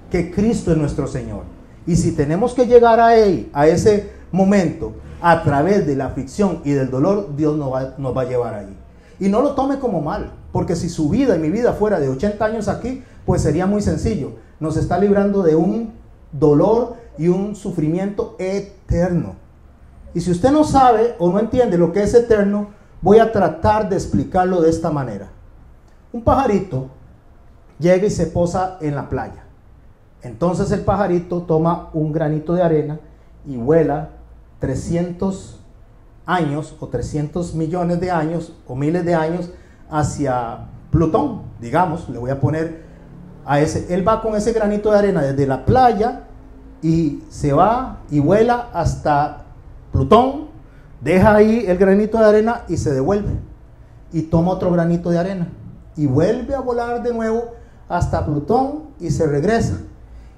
que Cristo es nuestro Señor. Y si tenemos que llegar a Él, a ese momento, a través de la aflicción y del dolor, Dios nos va a llevar ahí. Y no lo tome como mal, porque si su vida y mi vida fuera de 80 años aquí, pues sería muy sencillo. Nos está librando de un dolor y un sufrimiento eterno. Y si usted no sabe o no entiende lo que es eterno, voy a tratar de explicarlo de esta manera. Un pajarito llega y se posa en la playa. Entonces el pajarito toma un granito de arena y vuela 300 años o 300 millones de años o miles de años hacia Plutón, digamos, le voy a poner a ese. Él va con ese granito de arena desde la playa y se va y vuela hasta Plutón, deja ahí el granito de arena y se devuelve y toma otro granito de arena y vuelve a volar de nuevo hasta Plutón y se regresa.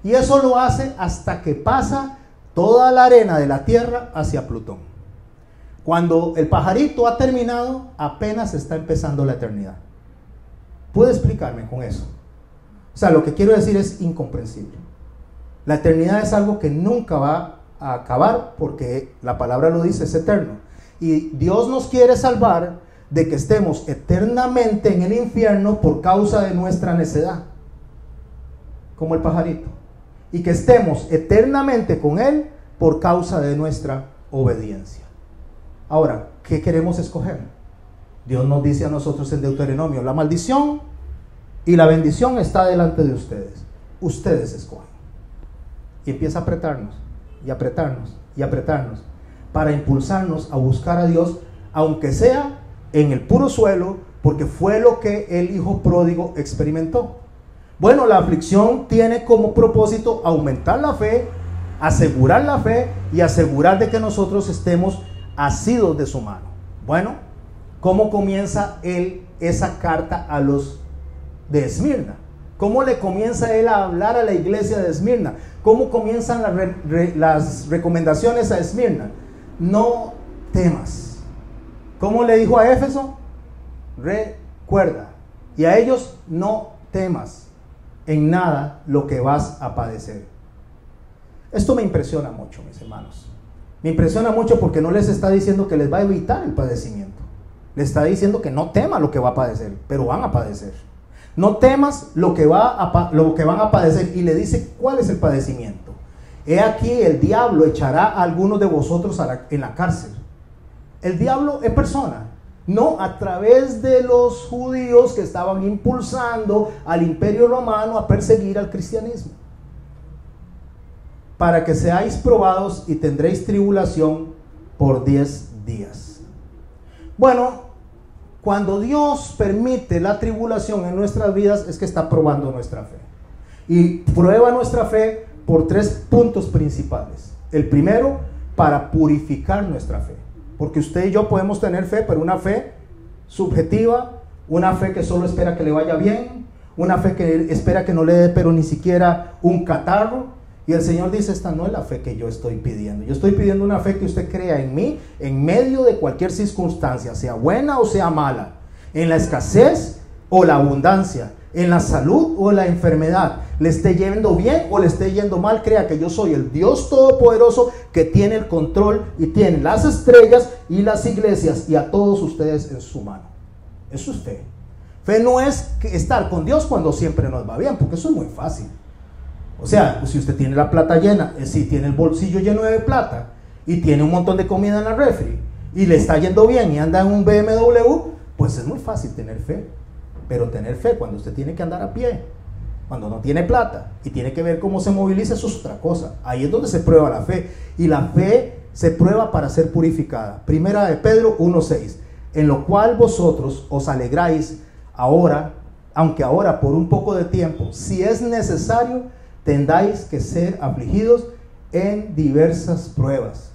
Y eso lo hace hasta que pasa toda la arena de la Tierra hacia Plutón. Cuando el pajarito ha terminado, apenas está empezando la eternidad. ¿Puede explicarme con eso? O sea, lo que quiero decir es incomprensible. La eternidad es algo que nunca va a acabar porque la palabra lo dice, es eterno. Y Dios nos quiere salvar de que estemos eternamente en el infierno por causa de nuestra necedad, como el pajarito. Y que estemos eternamente con Él por causa de nuestra obediencia. Ahora, ¿qué queremos escoger? Dios nos dice a nosotros en Deuteronomio, la maldición y la bendición está delante de ustedes. Ustedes escogen. Y empieza a apretarnos, y apretarnos, y apretarnos, para impulsarnos a buscar a Dios, aunque sea en el puro suelo, porque fue lo que el hijo pródigo experimentó. Bueno, la aflicción tiene como propósito aumentar la fe, asegurar la fe y asegurar de que nosotros estemos asidos de su mano. Bueno, ¿cómo comienza él esa carta a los de Esmirna? ¿Cómo le comienza él a hablar a la iglesia de Esmirna? ¿Cómo comienzan las recomendaciones a Esmirna? No temas. ¿Cómo le dijo a Éfeso? Recuerda. Y a ellos, no temas en nada lo que vas a padecer. Esto me impresiona mucho, mis hermanos. Me impresiona mucho porque no les está diciendo que les va a evitar el padecimiento. Les está diciendo que no temas lo que va a padecer, pero van a padecer. No temas lo que van a padecer. Y le dice cuál es el padecimiento. He aquí, el diablo echará a algunos de vosotros en la cárcel. El diablo en persona. No a través de los judíos que estaban impulsando al imperio romano a perseguir al cristianismo. Para que seáis probados y tendréis tribulación por 10 días. Bueno, cuando Dios permite la tribulación en nuestras vidas es que está probando nuestra fe. Y prueba nuestra fe por 3 puntos principales. El primero, para purificar nuestra fe. Porque usted y yo podemos tener fe, pero una fe subjetiva, una fe que solo espera que le vaya bien, una fe que espera que no le dé pero ni siquiera un catarro. Y el Señor dice, esta no es la fe que yo estoy pidiendo. Yo estoy pidiendo una fe que usted crea en mí, en medio de cualquier circunstancia, sea buena o sea mala, en la escasez o la abundancia, en la salud o en la enfermedad, le esté yendo bien o le esté yendo mal, crea que yo soy el Dios Todopoderoso que tiene el control y tiene las estrellas y las iglesias y a todos ustedes en su mano. Eso es fe. Fe no es estar con Dios cuando siempre nos va bien, porque eso es muy fácil. O sea, si usted tiene la plata llena, si tiene el bolsillo lleno de plata y tiene un montón de comida en la refri y le está yendo bien y anda en un BMW, pues es muy fácil tener fe. Pero tener fe cuando usted tiene que andar a pie, cuando no tiene plata y tiene que ver cómo se moviliza, eso es otra cosa. Ahí es donde se prueba la fe. Y la fe se prueba para ser purificada. Primera de Pedro 1:6, en lo cual vosotros os alegráis ahora, aunque ahora por un poco de tiempo, si es necesario, tendáis que ser afligidos en diversas pruebas,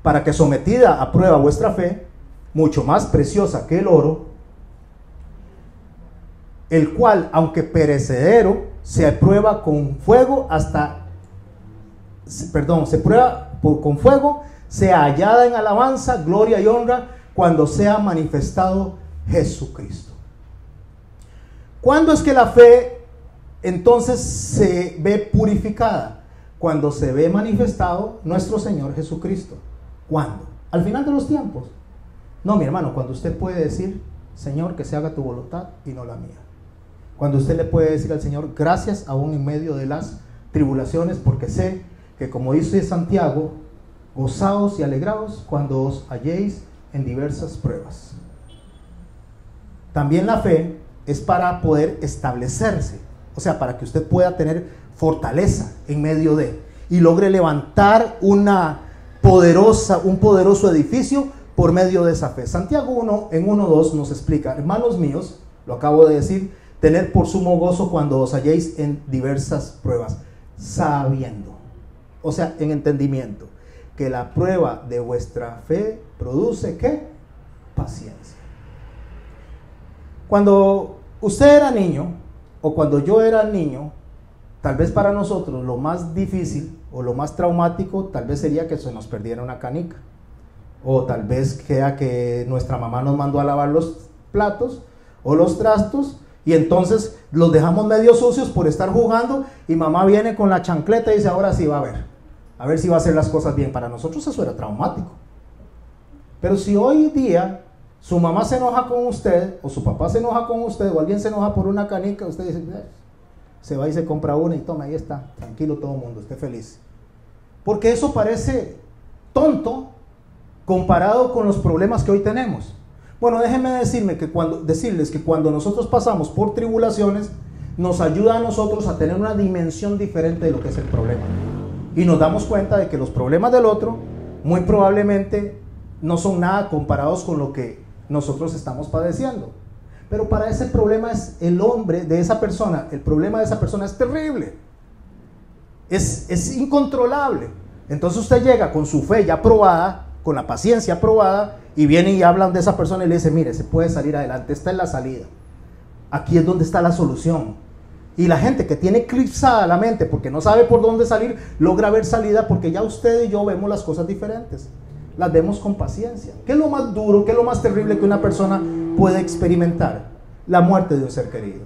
para que sometida a prueba vuestra fe, mucho más preciosa que el oro, el cual, aunque perecedero, se prueba con fuego con fuego, sea hallada en alabanza, gloria y honra, cuando sea manifestado Jesucristo. ¿Cuándo es que la fe entonces se ve purificada? Cuando se ve manifestado nuestro Señor Jesucristo. ¿Cuándo? Al final de los tiempos. No, mi hermano, cuando usted puede decir, Señor, que se haga tu voluntad y no la mía. Cuando usted le puede decir al Señor, gracias aún en medio de las tribulaciones, porque sé que, como dice Santiago, gozaos y alegraos cuando os halléis en diversas pruebas. También la fe es para poder establecerse, o sea, para que usted pueda tener fortaleza en medio de, y logre levantar un poderoso edificio por medio de esa fe. Santiago 1, en 1:2 nos explica, hermanos míos, lo acabo de decir, tener por sumo gozo cuando os halléis en diversas pruebas, sabiendo, o sea, en entendimiento, que la prueba de vuestra fe produce, ¿qué? Paciencia. Cuando usted era niño, o cuando yo era niño, tal vez para nosotros lo más difícil o lo más traumático tal vez sería que se nos perdiera una canica, o tal vez sea que nuestra mamá nos mandó a lavar los platos o los trastos y entonces los dejamos medio sucios por estar jugando y mamá viene con la chancleta y dice, ahora sí va a ver si va a hacer las cosas bien. Para nosotros eso era traumático. Pero si hoy día su mamá se enoja con usted, o su papá se enoja con usted, o alguien se enoja por una canica, usted dice, se va y se compra una y toma, ahí está, tranquilo todo el mundo, esté feliz. Porque eso parece tonto comparado con los problemas que hoy tenemos. Bueno, déjenme decirles que cuando nosotros pasamos por tribulaciones, nos ayuda a nosotros a tener una dimensión diferente de lo que es el problema. Y nos damos cuenta de que los problemas del otro muy probablemente no son nada comparados con lo que nosotros estamos padeciendo. Pero para ese problema es el hombre de esa persona, el problema de esa persona es terrible. Es incontrolable. Entonces usted llega con su fe ya probada, con la paciencia probada, y viene y hablan de esa persona y le dice, mire, se puede salir adelante, esta es la salida. Aquí es donde está la solución. Y la gente que tiene eclipsada la mente porque no sabe por dónde salir, logra ver salida porque ya usted y yo vemos las cosas diferentes. Las vemos con paciencia. ¿Qué es lo más duro, qué es lo más terrible que una persona puede experimentar? La muerte de un ser querido.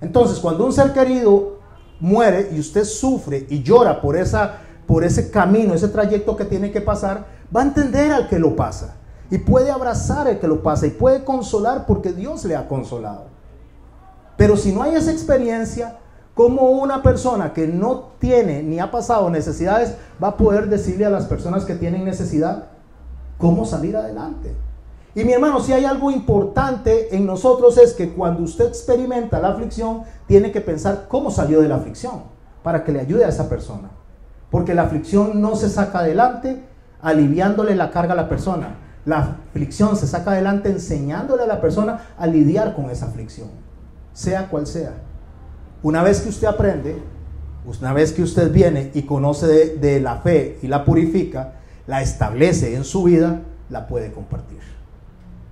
Entonces, cuando un ser querido muere y usted sufre y llora por ese camino, ese trayecto que tiene que pasar, va a entender al que lo pasa y puede abrazar al que lo pasa y puede consolar porque Dios le ha consolado. Pero si no hay esa experiencia, ¿cómo una persona que no tiene ni ha pasado necesidades va a poder decirle a las personas que tienen necesidad cómo salir adelante? Y mi hermano, si hay algo importante en nosotros es que cuando usted experimenta la aflicción, tiene que pensar cómo salió de la aflicción para que le ayude a esa persona. Porque la aflicción no se saca adelante aliviándole la carga a la persona. La aflicción se saca adelante enseñándole a la persona a lidiar con esa aflicción, sea cual sea. Una vez que usted aprende, una vez que usted viene y conoce de la fe y la purifica, la establece en su vida, la puede compartir.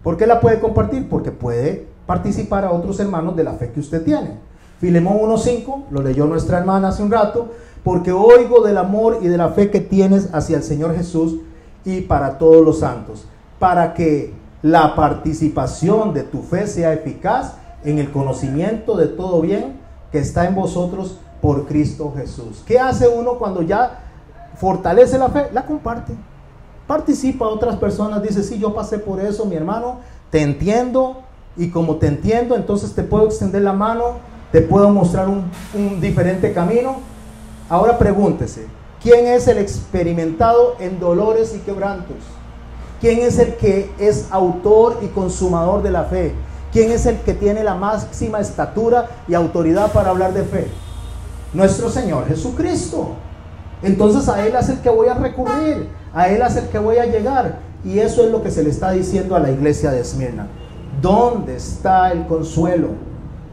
¿Por qué la puede compartir? Porque puede participar a otros hermanos de la fe que usted tiene. Filemón 1:5, lo leyó nuestra hermana hace un rato, porque oigo del amor y de la fe que tienes hacia el Señor Jesús y para todos los santos, para que la participación de tu fe sea eficaz en el conocimiento de todo bien que está en vosotros por Cristo Jesús. ¿Qué hace uno cuando ya fortalece la fe? La comparte. Participa a otras personas, dice, sí, yo pasé por eso, mi hermano, te entiendo, y como te entiendo, entonces te puedo extender la mano, te puedo mostrar un diferente camino. Ahora pregúntese, ¿quién es el experimentado en dolores y quebrantos? ¿Quién es el que es autor y consumador de la fe? ¿Quién es el que tiene la máxima estatura y autoridad para hablar de fe? Nuestro Señor Jesucristo. Entonces a Él es el que voy a recurrir, a Él es el que voy a llegar. Y eso es lo que se le está diciendo a la iglesia de Esmirna. ¿Dónde está el consuelo?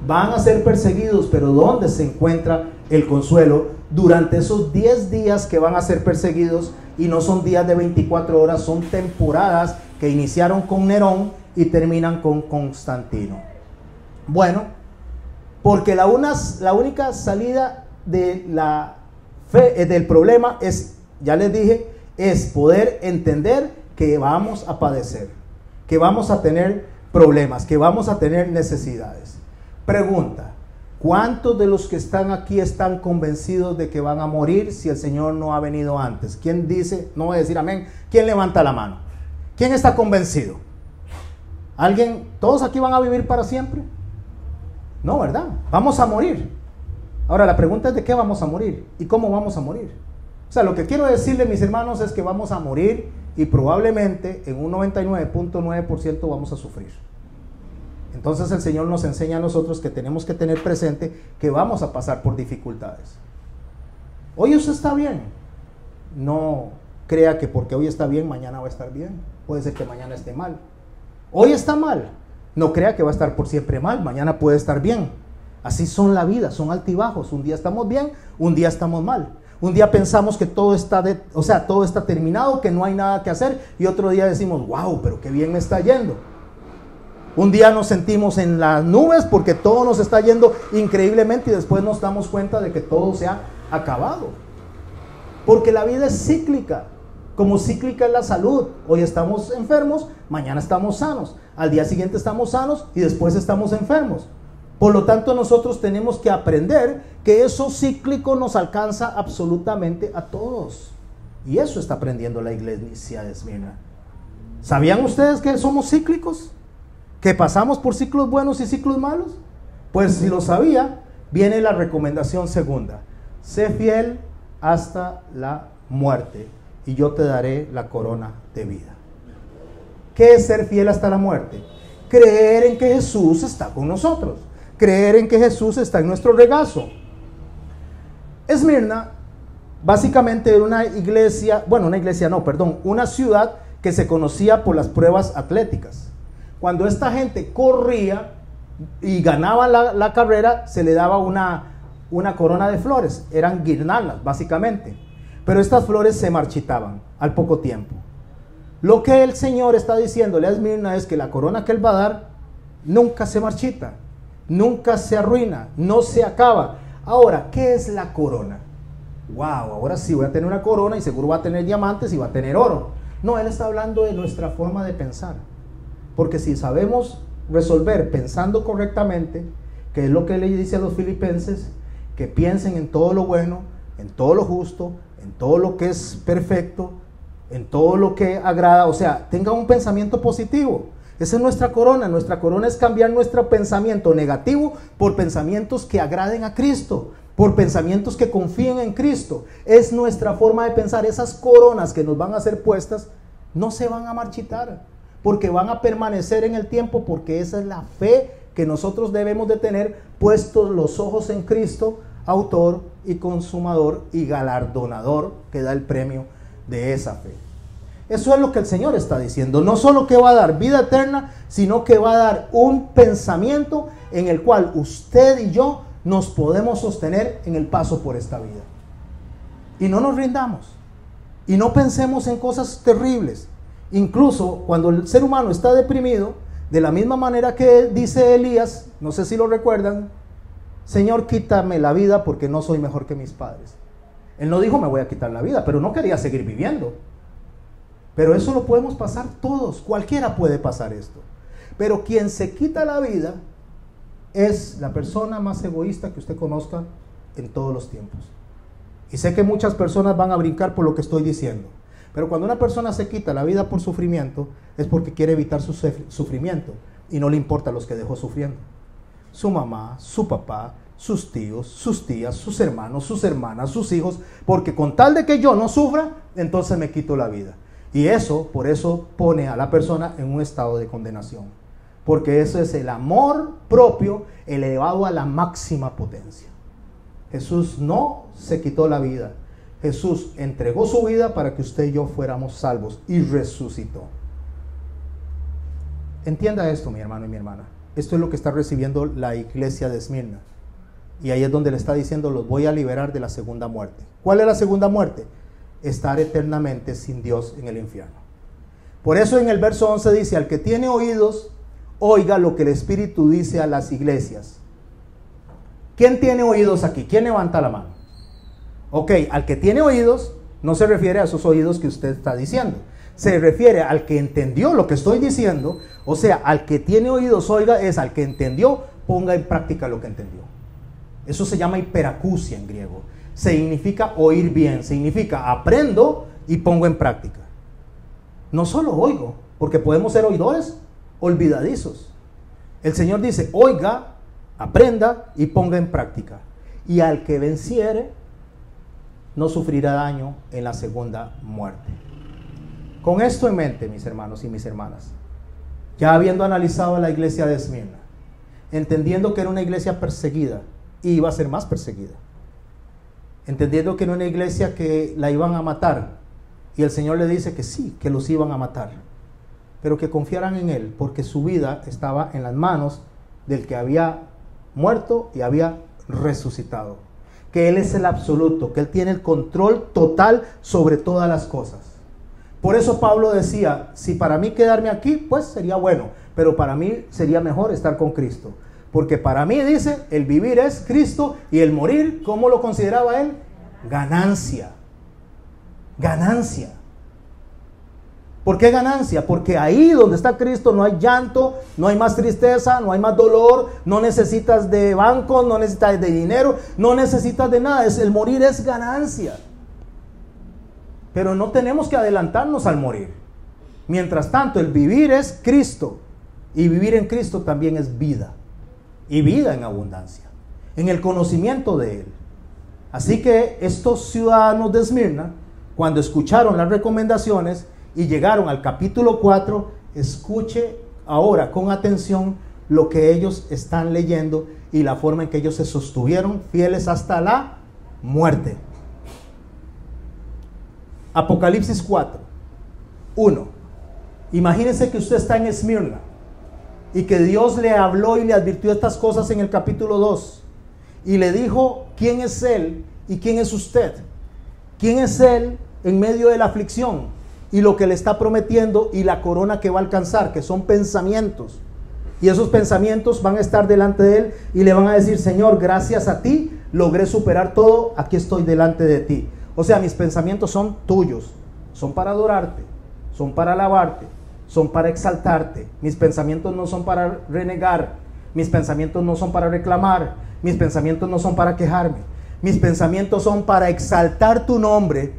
Van a ser perseguidos, pero ¿dónde se encuentra el consuelo? Durante esos 10 días que van a ser perseguidos, y no son días de 24 horas, son temporadas que iniciaron con Nerón y terminan con Constantino. Bueno, porque la única salida de la fe, del problema es, ya les dije, es poder entender que vamos a padecer, que vamos a tener problemas, que vamos a tener necesidades. Pregunta: ¿cuántos de los que están aquí están convencidos de que van a morir si el Señor no ha venido antes? ¿Quién dice? No voy a decir amén. ¿Quién levanta la mano? ¿Quién está convencido? ¿Alguien? ¿Todos aquí van a vivir para siempre? No, ¿verdad? Vamos a morir. Ahora la pregunta es: ¿de qué vamos a morir? ¿Y cómo vamos a morir? O sea, lo que quiero decirle, mis hermanos, es que vamos a morir y probablemente en un 99.9% vamos a sufrir. Entonces el Señor nos enseña a nosotros que tenemos que tener presente que vamos a pasar por dificultades. Hoy usted está bien. No crea que porque hoy está bien, mañana va a estar bien. Puede ser que mañana esté mal. Hoy está mal. No crea que va a estar por siempre mal. Mañana puede estar bien. Así son la vida, son altibajos. Un día estamos bien, un día estamos mal. Un día pensamos que todo está todo está terminado, que no hay nada que hacer, y otro día decimos: wow, pero qué bien me está yendo. Un día nos sentimos en las nubes porque todo nos está yendo increíblemente, y después nos damos cuenta de que todo se ha acabado. Porque la vida es cíclica, como cíclica es la salud. Hoy estamos enfermos, mañana estamos sanos, al día siguiente estamos sanos y después estamos enfermos. Por lo tanto, nosotros tenemos que aprender que eso cíclico nos alcanza absolutamente a todos. Y eso está aprendiendo la iglesia de Esmirna. ¿Sabían ustedes que somos cíclicos? ¿Que pasamos por ciclos buenos y ciclos malos? Pues si lo sabía, viene la recomendación segunda: sé fiel hasta la muerte y yo te daré la corona de vida. ¿Qué es ser fiel hasta la muerte? Creer en que Jesús está con nosotros. Creer en que Jesús está en nuestro regazo. Esmirna básicamente era una ciudad que se conocía por las pruebas atléticas. Cuando esta gente corría y ganaba la carrera, se le daba una corona de flores. Eran guirnaldas básicamente, pero estas flores se marchitaban al poco tiempo. Lo que el Señor está diciéndole a Esmirna es que la corona que Él va a dar nunca se marchita, nunca se arruina, no se acaba. Ahora, ¿qué es la corona? Wow, ahora sí voy a tener una corona y seguro va a tener diamantes y va a tener oro. No, Él está hablando de nuestra forma de pensar. Porque si sabemos resolver pensando correctamente, que es lo que le dice a los filipenses, que piensen en todo lo bueno, en todo lo justo, en todo lo que es perfecto, en todo lo que agrada, o sea, tengan un pensamiento positivo. Esa es nuestra corona. Nuestra corona es cambiar nuestro pensamiento negativo por pensamientos que agraden a Cristo, por pensamientos que confíen en Cristo. Es nuestra forma de pensar. Esas coronas que nos van a ser puestas no se van a marchitar, porque van a permanecer en el tiempo, porque esa es la fe que nosotros debemos de tener, puestos los ojos en Cristo, autor y consumador y galardonador, que da el premio de esa fe. Eso es lo que el Señor está diciendo. No solo que va a dar vida eterna, sino que va a dar un pensamiento en el cual usted y yo nos podemos sostener en el paso por esta vida. Y no nos rindamos. Y no pensemos en cosas terribles. Incluso cuando el ser humano está deprimido, de la misma manera que dice Elías, no sé si lo recuerdan: Señor, quítame la vida porque no soy mejor que mis padres. Él no dijo me voy a quitar la vida, pero no quería seguir viviendo. Pero eso lo podemos pasar todos, cualquiera puede pasar esto. Pero quien se quita la vida es la persona más egoísta que usted conozca en todos los tiempos. Y sé que muchas personas van a brincar por lo que estoy diciendo. Pero cuando una persona se quita la vida por sufrimiento, es porque quiere evitar su sufrimiento. Y no le importa a los que dejó sufriendo. Su mamá, su papá, sus tíos, sus tías, sus hermanos, sus hermanas, sus hijos. Porque con tal de que yo no sufra, entonces me quito la vida. Y por eso pone a la persona en un estado de condenación. Porque eso es el amor propio elevado a la máxima potencia. Jesús no se quitó la vida. Jesús entregó su vida para que usted y yo fuéramos salvos y resucitó. Entienda esto, mi hermano y mi hermana. Esto es lo que está recibiendo la iglesia de Esmirna. Y ahí es donde le está diciendo: los voy a liberar de la segunda muerte. ¿Cuál es la segunda muerte? Estar eternamente sin Dios en el infierno. Por eso en el verso 11 dice: al que tiene oídos, oiga lo que el Espíritu dice a las iglesias. ¿Quién tiene oídos aquí? ¿Quién levanta la mano? Ok, al que tiene oídos no se refiere a esos oídos que usted está diciendo. Se refiere al que entendió lo que estoy diciendo, O sea, al que tiene oídos oiga, es al que entendió, ponga en práctica lo que entendió. Eso se llama hiperacusia en griego. Significa oír bien, significa aprendo y pongo en práctica. No solo oigo, porque podemos ser oidores olvidadizos. El Señor dice, oiga, aprenda y ponga en práctica. Y al que venciere, no sufrirá daño en la segunda muerte. Con esto en mente, mis hermanos y mis hermanas, ya habiendo analizado la iglesia de Esmirna, entendiendo que era una iglesia perseguida y iba a ser más perseguida, entendiendo que era una iglesia que la iban a matar, y el Señor le dice que sí, que los iban a matar, pero que confiaran en Él, porque su vida estaba en las manos del que había muerto y había resucitado, que Él es el absoluto, que Él tiene el control total sobre todas las cosas. Por eso Pablo decía, si para mí quedarme aquí, pues sería bueno, pero para mí sería mejor estar con Cristo, porque para mí, dice, el vivir es Cristo y el morir, ¿cómo lo consideraba él? Ganancia. Ganancia. ¿Por qué ganancia? Porque ahí donde está Cristo no hay llanto, no hay más tristeza, no hay más dolor, no necesitas de bancos, no necesitas de dinero, no necesitas de nada. El morir es ganancia. Pero no tenemos que adelantarnos al morir. Mientras tanto, el vivir es Cristo y vivir en Cristo también es vida. Y vida en abundancia, en el conocimiento de Él. Así que estos ciudadanos de Esmirna, cuando escucharon las recomendaciones y llegaron al capítulo 4, escuche ahora con atención lo que ellos están leyendo y la forma en que ellos se sostuvieron fieles hasta la muerte. Apocalipsis 4, 1. Imagínense que usted está en Esmirna y que Dios le habló y le advirtió estas cosas en el capítulo 2 y le dijo quién es Él y quién es usted. ¿Quién es Él en medio de la aflicción y lo que le está prometiendo y la corona que va a alcanzar, que son pensamientos? Y esos pensamientos van a estar delante de Él y le van a decir, Señor, gracias a ti logré superar todo, aquí estoy delante de ti. O sea, mis pensamientos son tuyos, son para adorarte, son para alabarte, son para exaltarte. Mis pensamientos no son para renegar, mis pensamientos no son para reclamar, mis pensamientos no son para quejarme, mis pensamientos son para exaltar tu nombre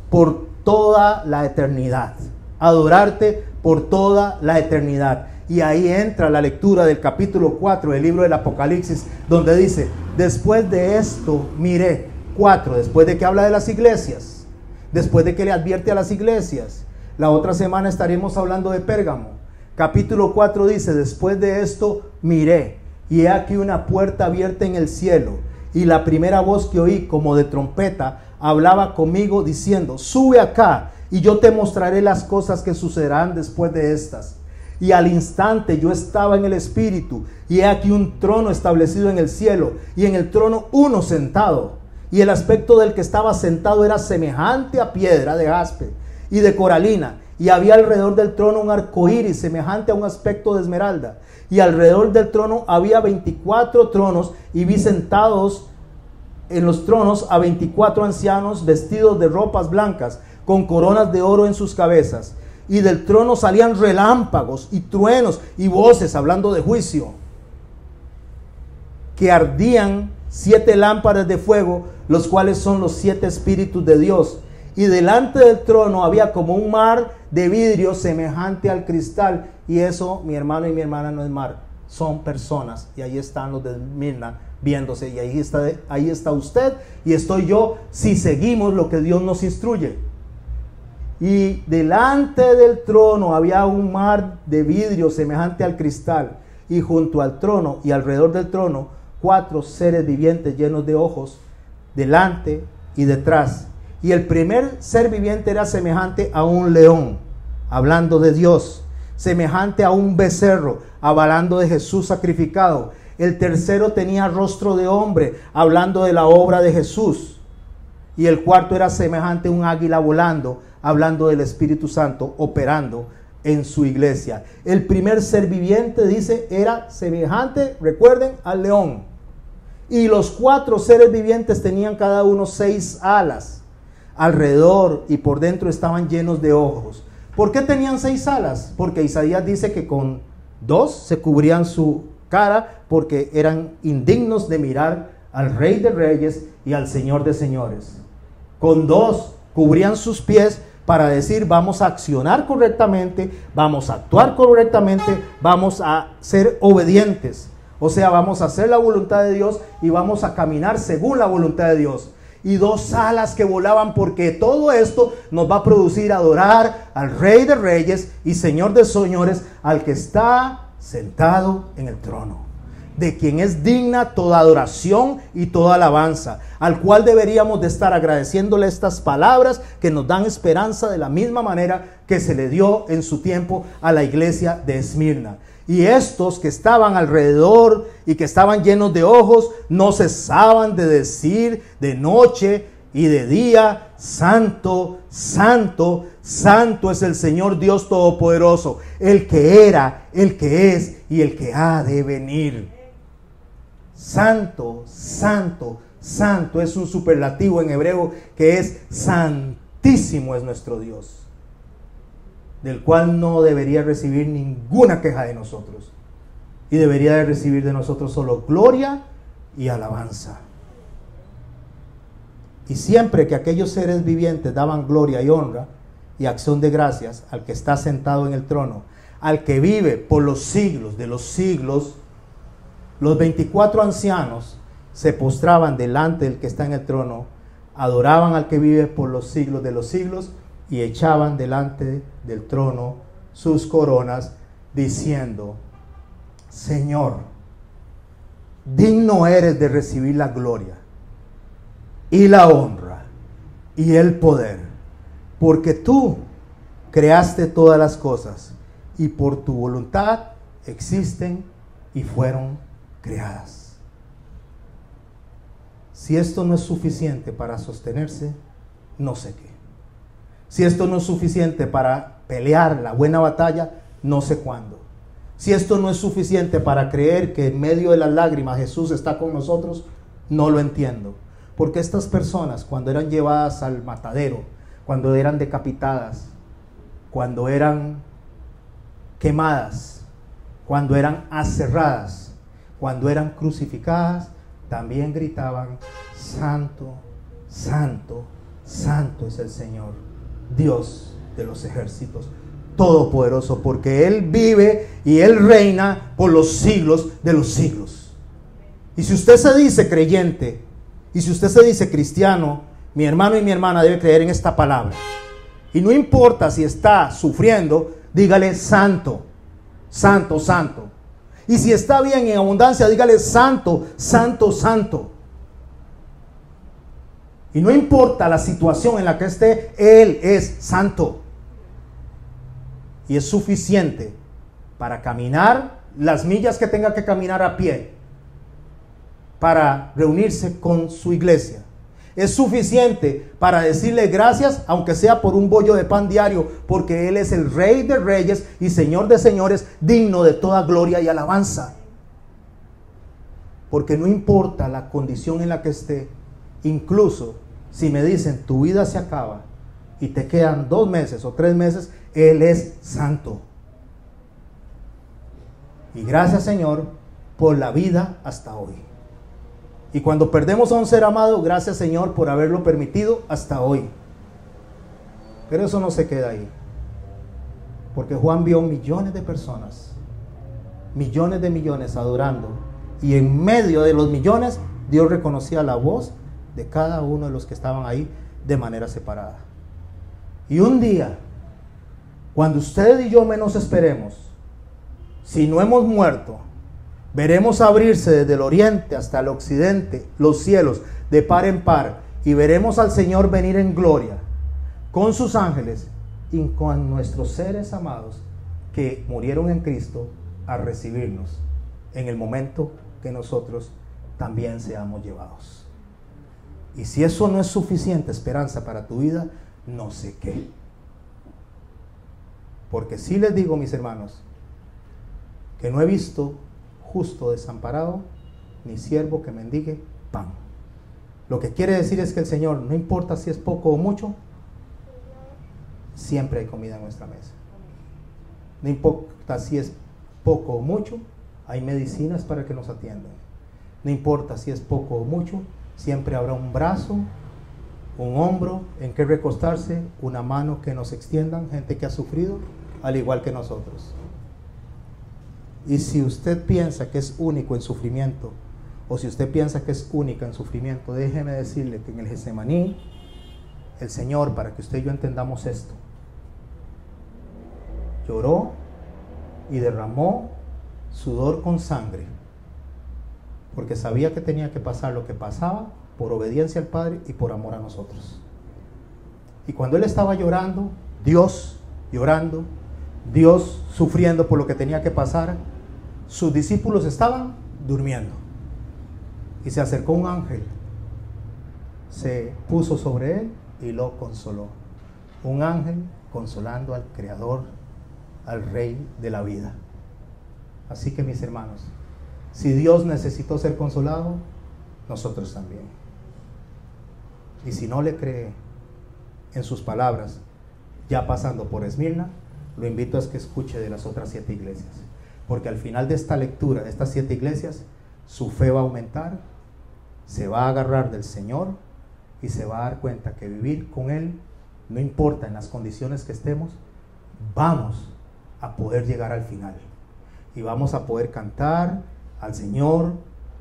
por toda la eternidad, adorarte por toda la eternidad. Y ahí entra la lectura del capítulo 4 del libro del Apocalipsis, donde dice, después de esto miré, 4, después de que habla de las iglesias, después de que le advierte a las iglesias. La otra semana estaremos hablando de Pérgamo. Capítulo 4 dice, después de esto miré, y he aquí una puerta abierta en el cielo, y la primera voz que oí como de trompeta hablaba conmigo diciendo, sube acá, y yo te mostraré las cosas que sucederán después de estas. Y al instante yo estaba en el espíritu, y he aquí un trono establecido en el cielo, y en el trono uno sentado, y el aspecto del que estaba sentado era semejante a piedra de jaspe y de coralina, y había alrededor del trono un arco iris semejante a un aspecto de esmeralda, y alrededor del trono había 24 tronos, y vi sentados en los tronos a 24 ancianos vestidos de ropas blancas, con coronas de oro en sus cabezas, y del trono salían relámpagos y truenos y voces hablando de juicio, que ardían 7 lámparas de fuego, los cuales son los 7 espíritus de Dios. Y delante del trono había como un mar de vidrio semejante al cristal. Y eso, mi hermano y mi hermana, no es mar, son personas. Y ahí están los de Esmirna viéndose. Y ahí está usted y estoy yo, si seguimos lo que Dios nos instruye. Y delante del trono había un mar de vidrio semejante al cristal. Y junto al trono y alrededor del trono 4 seres vivientes llenos de ojos, delante y detrás. Y el primer ser viviente era semejante a un león, hablando de Dios, semejante a un becerro, hablando de Jesús sacrificado. El tercero tenía rostro de hombre, hablando de la obra de Jesús. Y el cuarto era semejante a un águila volando, hablando del Espíritu Santo, operando en su iglesia. El primer ser viviente, dice, era semejante, recuerden, al león. Y los 4 seres vivientes tenían cada uno 6 alas. Alrededor y por dentro estaban llenos de ojos, ¿Por qué tenían 6 alas? Porque Isaías dice que con 2 se cubrían su cara porque eran indignos de mirar al Rey de Reyes y al Señor de Señores. Con 2 cubrían sus pies para decir: vamos a accionar correctamente, vamos a actuar correctamente, vamos a ser obedientes. O sea, vamos a hacer la voluntad de Dios y vamos a caminar según la voluntad de Dios. Y 2 alas que volaban, porque todo esto nos va a producir adorar al Rey de Reyes y Señor de Señores, al que está sentado en el trono, de quien es digna toda adoración y toda alabanza, al cual deberíamos de estar agradeciéndole estas palabras que nos dan esperanza, de la misma manera que se le dio en su tiempo a la iglesia de Esmirna. Y estos que estaban alrededor y que estaban llenos de ojos no cesaban de decir de noche y de día: Santo, Santo, Santo es el Señor Dios Todopoderoso, el que era, el que es y el que ha de venir. Santo, Santo, Santo es un superlativo en hebreo que es santísimo es nuestro Dios, del cual no debería recibir ninguna queja de nosotros, y debería de recibir de nosotros solo gloria y alabanza. Y siempre que aquellos seres vivientes daban gloria y honra y acción de gracias al que está sentado en el trono, al que vive por los siglos de los siglos, los 24 ancianos se postraban delante del que está en el trono, adoraban al que vive por los siglos de los siglos y echaban delante del trono sus coronas, diciendo: Señor, digno eres de recibir la gloria y la honra y el poder, porque tú creaste todas las cosas y por tu voluntad existen y fueron creadas. Si esto no es suficiente para sostenerse, no sé qué. Si esto no es suficiente para pelear la buena batalla, no sé cuándo. Si esto no es suficiente para creer que en medio de las lágrimas Jesús está con nosotros, no lo entiendo. Porque estas personas, cuando eran llevadas al matadero, cuando eran decapitadas, cuando eran quemadas, cuando eran aserradas, cuando eran crucificadas, también gritaban: Santo, Santo, Santo es el Señor, Dios de los ejércitos todopoderoso, porque Él vive y Él reina por los siglos de los siglos. Y si usted se dice creyente, y si usted se dice cristiano, mi hermano y mi hermana debe creer en esta palabra. Y no importa si está sufriendo, dígale: Santo, Santo, Santo. Y si está bien en abundancia, dígale: Santo, Santo, Santo. Y no importa la situación en la que esté, Él es santo. Y es suficiente para caminar las millas que tenga que caminar a pie, para reunirse con su iglesia. Es suficiente para decirle gracias, aunque sea por un bollo de pan diario, porque Él es el Rey de Reyes y Señor de Señores, digno de toda gloria y alabanza. Porque no importa la condición en la que esté, incluso si me dicen tu vida se acaba y te quedan 2 meses o 3 meses, Él es santo. Y gracias, Señor, por la vida hasta hoy. Y cuando perdemos a un ser amado, gracias, Señor, por haberlo permitido hasta hoy. Pero eso no se queda ahí. Porque Juan vio millones de personas, millones de millones adorando. Y en medio de los millones, Dios reconocía la voz de cada uno de los que estaban ahí de manera separada. Y un día, cuando usted y yo menos esperemos, si no hemos muerto, veremos abrirse desde el oriente hasta el occidente los cielos de par en par, y veremos al Señor venir en gloria con sus ángeles y con nuestros seres amados que murieron en Cristo a recibirnos en el momento que nosotros también seamos llevados. Y si eso no es suficiente esperanza para tu vida, no sé qué. Porque sí les digo, mis hermanos, que no he visto justo desamparado, ni siervo que mendigue pan. Lo que quiere decir es que el Señor, no importa si es poco o mucho, siempre hay comida en nuestra mesa. No importa si es poco o mucho, hay medicinas para que nos atiendan. No importa si es poco o mucho, siempre habrá un brazo, un hombro en que recostarse, una mano que nos extiendan, gente que ha sufrido al igual que nosotros. Y si usted piensa que es único en sufrimiento, o si usted piensa que es única en sufrimiento, déjeme decirle que en el Getsemaní, el Señor, para que usted y yo entendamos esto, lloró y derramó sudor con sangre, porque sabía que tenía que pasar lo que pasaba por obediencia al Padre y por amor a nosotros. Y cuando Él estaba llorando, Dios llorando, Dios sufriendo por lo que tenía que pasar, sus discípulos estaban durmiendo. Y se acercó un ángel, se puso sobre él y lo consoló. Un ángel consolando al Creador, al Rey de la vida. Así que, mis hermanos, si Dios necesitó ser consolado, nosotros también. Y si no le cree en sus palabras, ya pasando por Esmirna, lo invito a que escuche de las otras 7 iglesias. Porque al final de esta lectura, de estas 7 iglesias, su fe va a aumentar, se va a agarrar del Señor y se va a dar cuenta que vivir con Él, no importa en las condiciones que estemos, vamos a poder llegar al final. Y vamos a poder cantar al Señor: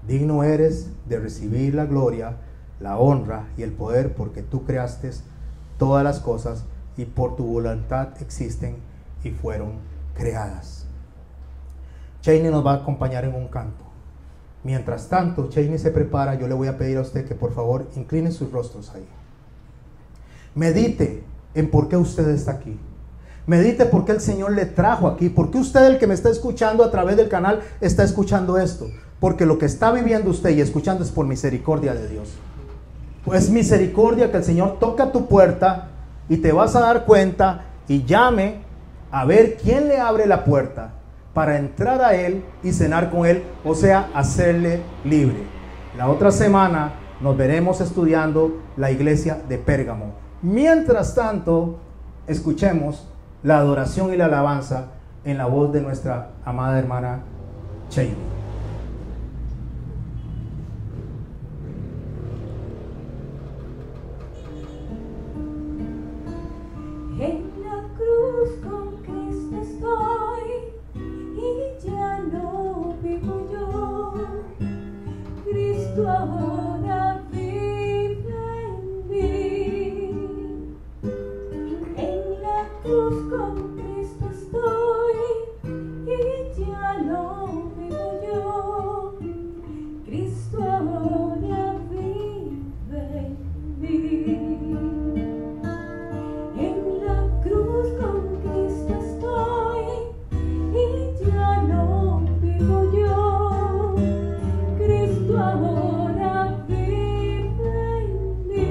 digno eres de recibir la gloria, la honra y el poder, porque tú creaste todas las cosas y por tu voluntad existen y fueron creadas. Cheney nos va a acompañar en un canto. Mientras tanto, Cheney se prepara, yo le voy a pedir a usted que por favor incline sus rostros ahí. Medite en por qué usted está aquí. Medite por qué el Señor le trajo aquí. Por qué usted, el que me está escuchando a través del canal, está escuchando esto. Porque lo que está viviendo usted y escuchando es por misericordia de Dios. Pues misericordia que el Señor toca tu puerta y te vas a dar cuenta y llame a ver quién le abre la puerta para entrar a Él y cenar con Él, o sea, hacerle libre. La otra semana nos veremos estudiando la iglesia de Pérgamo. Mientras tanto, escuchemos la adoración y la alabanza en la voz de nuestra amada hermana Cheney. En la cruz con Cristo estoy y ya no vivo yo. Cristo ahora vive en mí. En la cruz con Cristo estoy y ya no vivo yo. Cristo ahora vive en mí. Con Cristo estoy y ya no vivo yo. Cristo ahora vive en mí.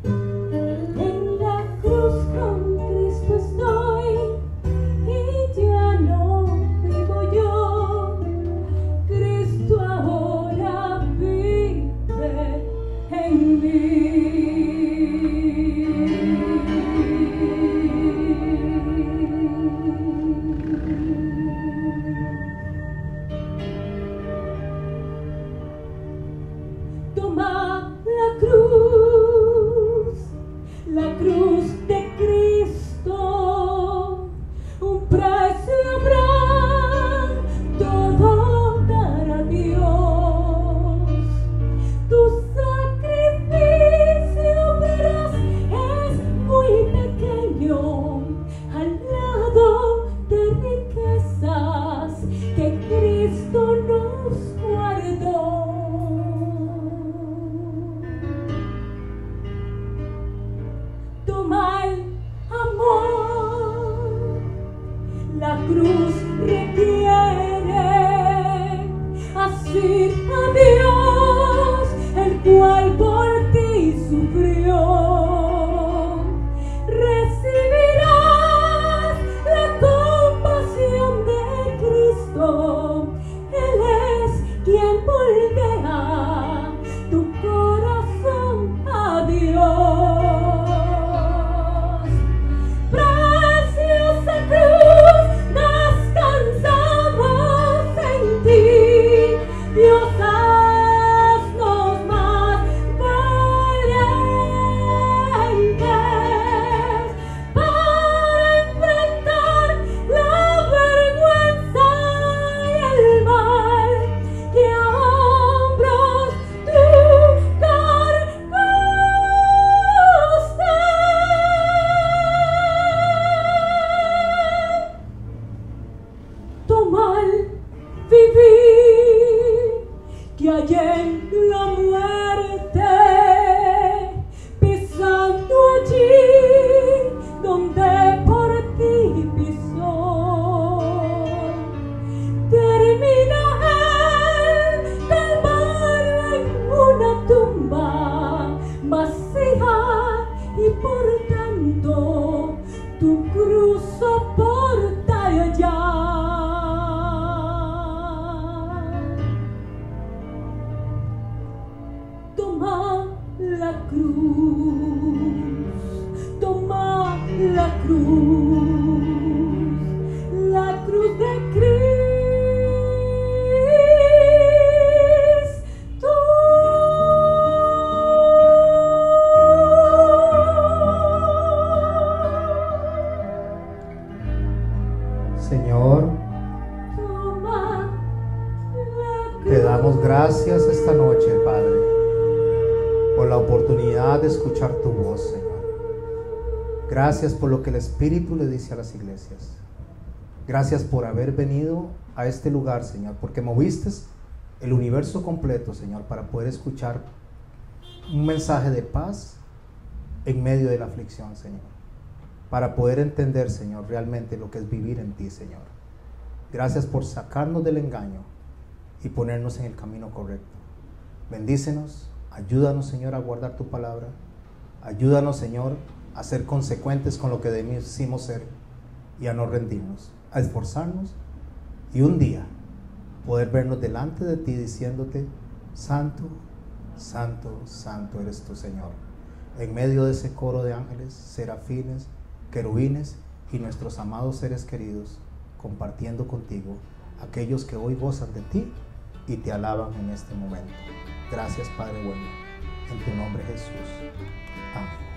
En la cruz con Cristo estoy y ya no vivo yo. Cristo ahora vive en mí. La cruz de Cristo, un precio habrá, todo dar a Dios. Tu sacrificio, verás, es muy pequeño al lado de riquezas que Cristo nos guardó. Toma el amor, la cruz requiere así a Dios, el cual por ti sufrió. Recibirás la compasión de Cristo, Él es quien moldea tu corazón a Dios. toma la cruz, toma la cruz de Cristo. Señor, te damos gracias esta noche, Padre, por la oportunidad de escuchar tu voz, Señor. Gracias por lo que el Espíritu le dice a las iglesias. Gracias por haber venido a este lugar, Señor, porque moviste el universo completo, Señor, para poder escuchar un mensaje de paz en medio de la aflicción, Señor. Para poder entender, Señor, realmente lo que es vivir en ti, Señor. Gracias por sacarnos del engaño y ponernos en el camino correcto. Bendícenos, ayúdanos, Señor, a guardar tu palabra. Ayúdanos, Señor, a ser consecuentes con lo que decimos ser y a no rendirnos, a esforzarnos y un día poder vernos delante de ti diciéndote: santo, santo, santo eres tú, Señor. En medio de ese coro de ángeles, serafines, querubines y nuestros amados seres queridos, compartiendo contigo aquellos que hoy gozan de ti y te alaban en este momento. Gracias, Padre bueno, en tu nombre, Jesús. Amén.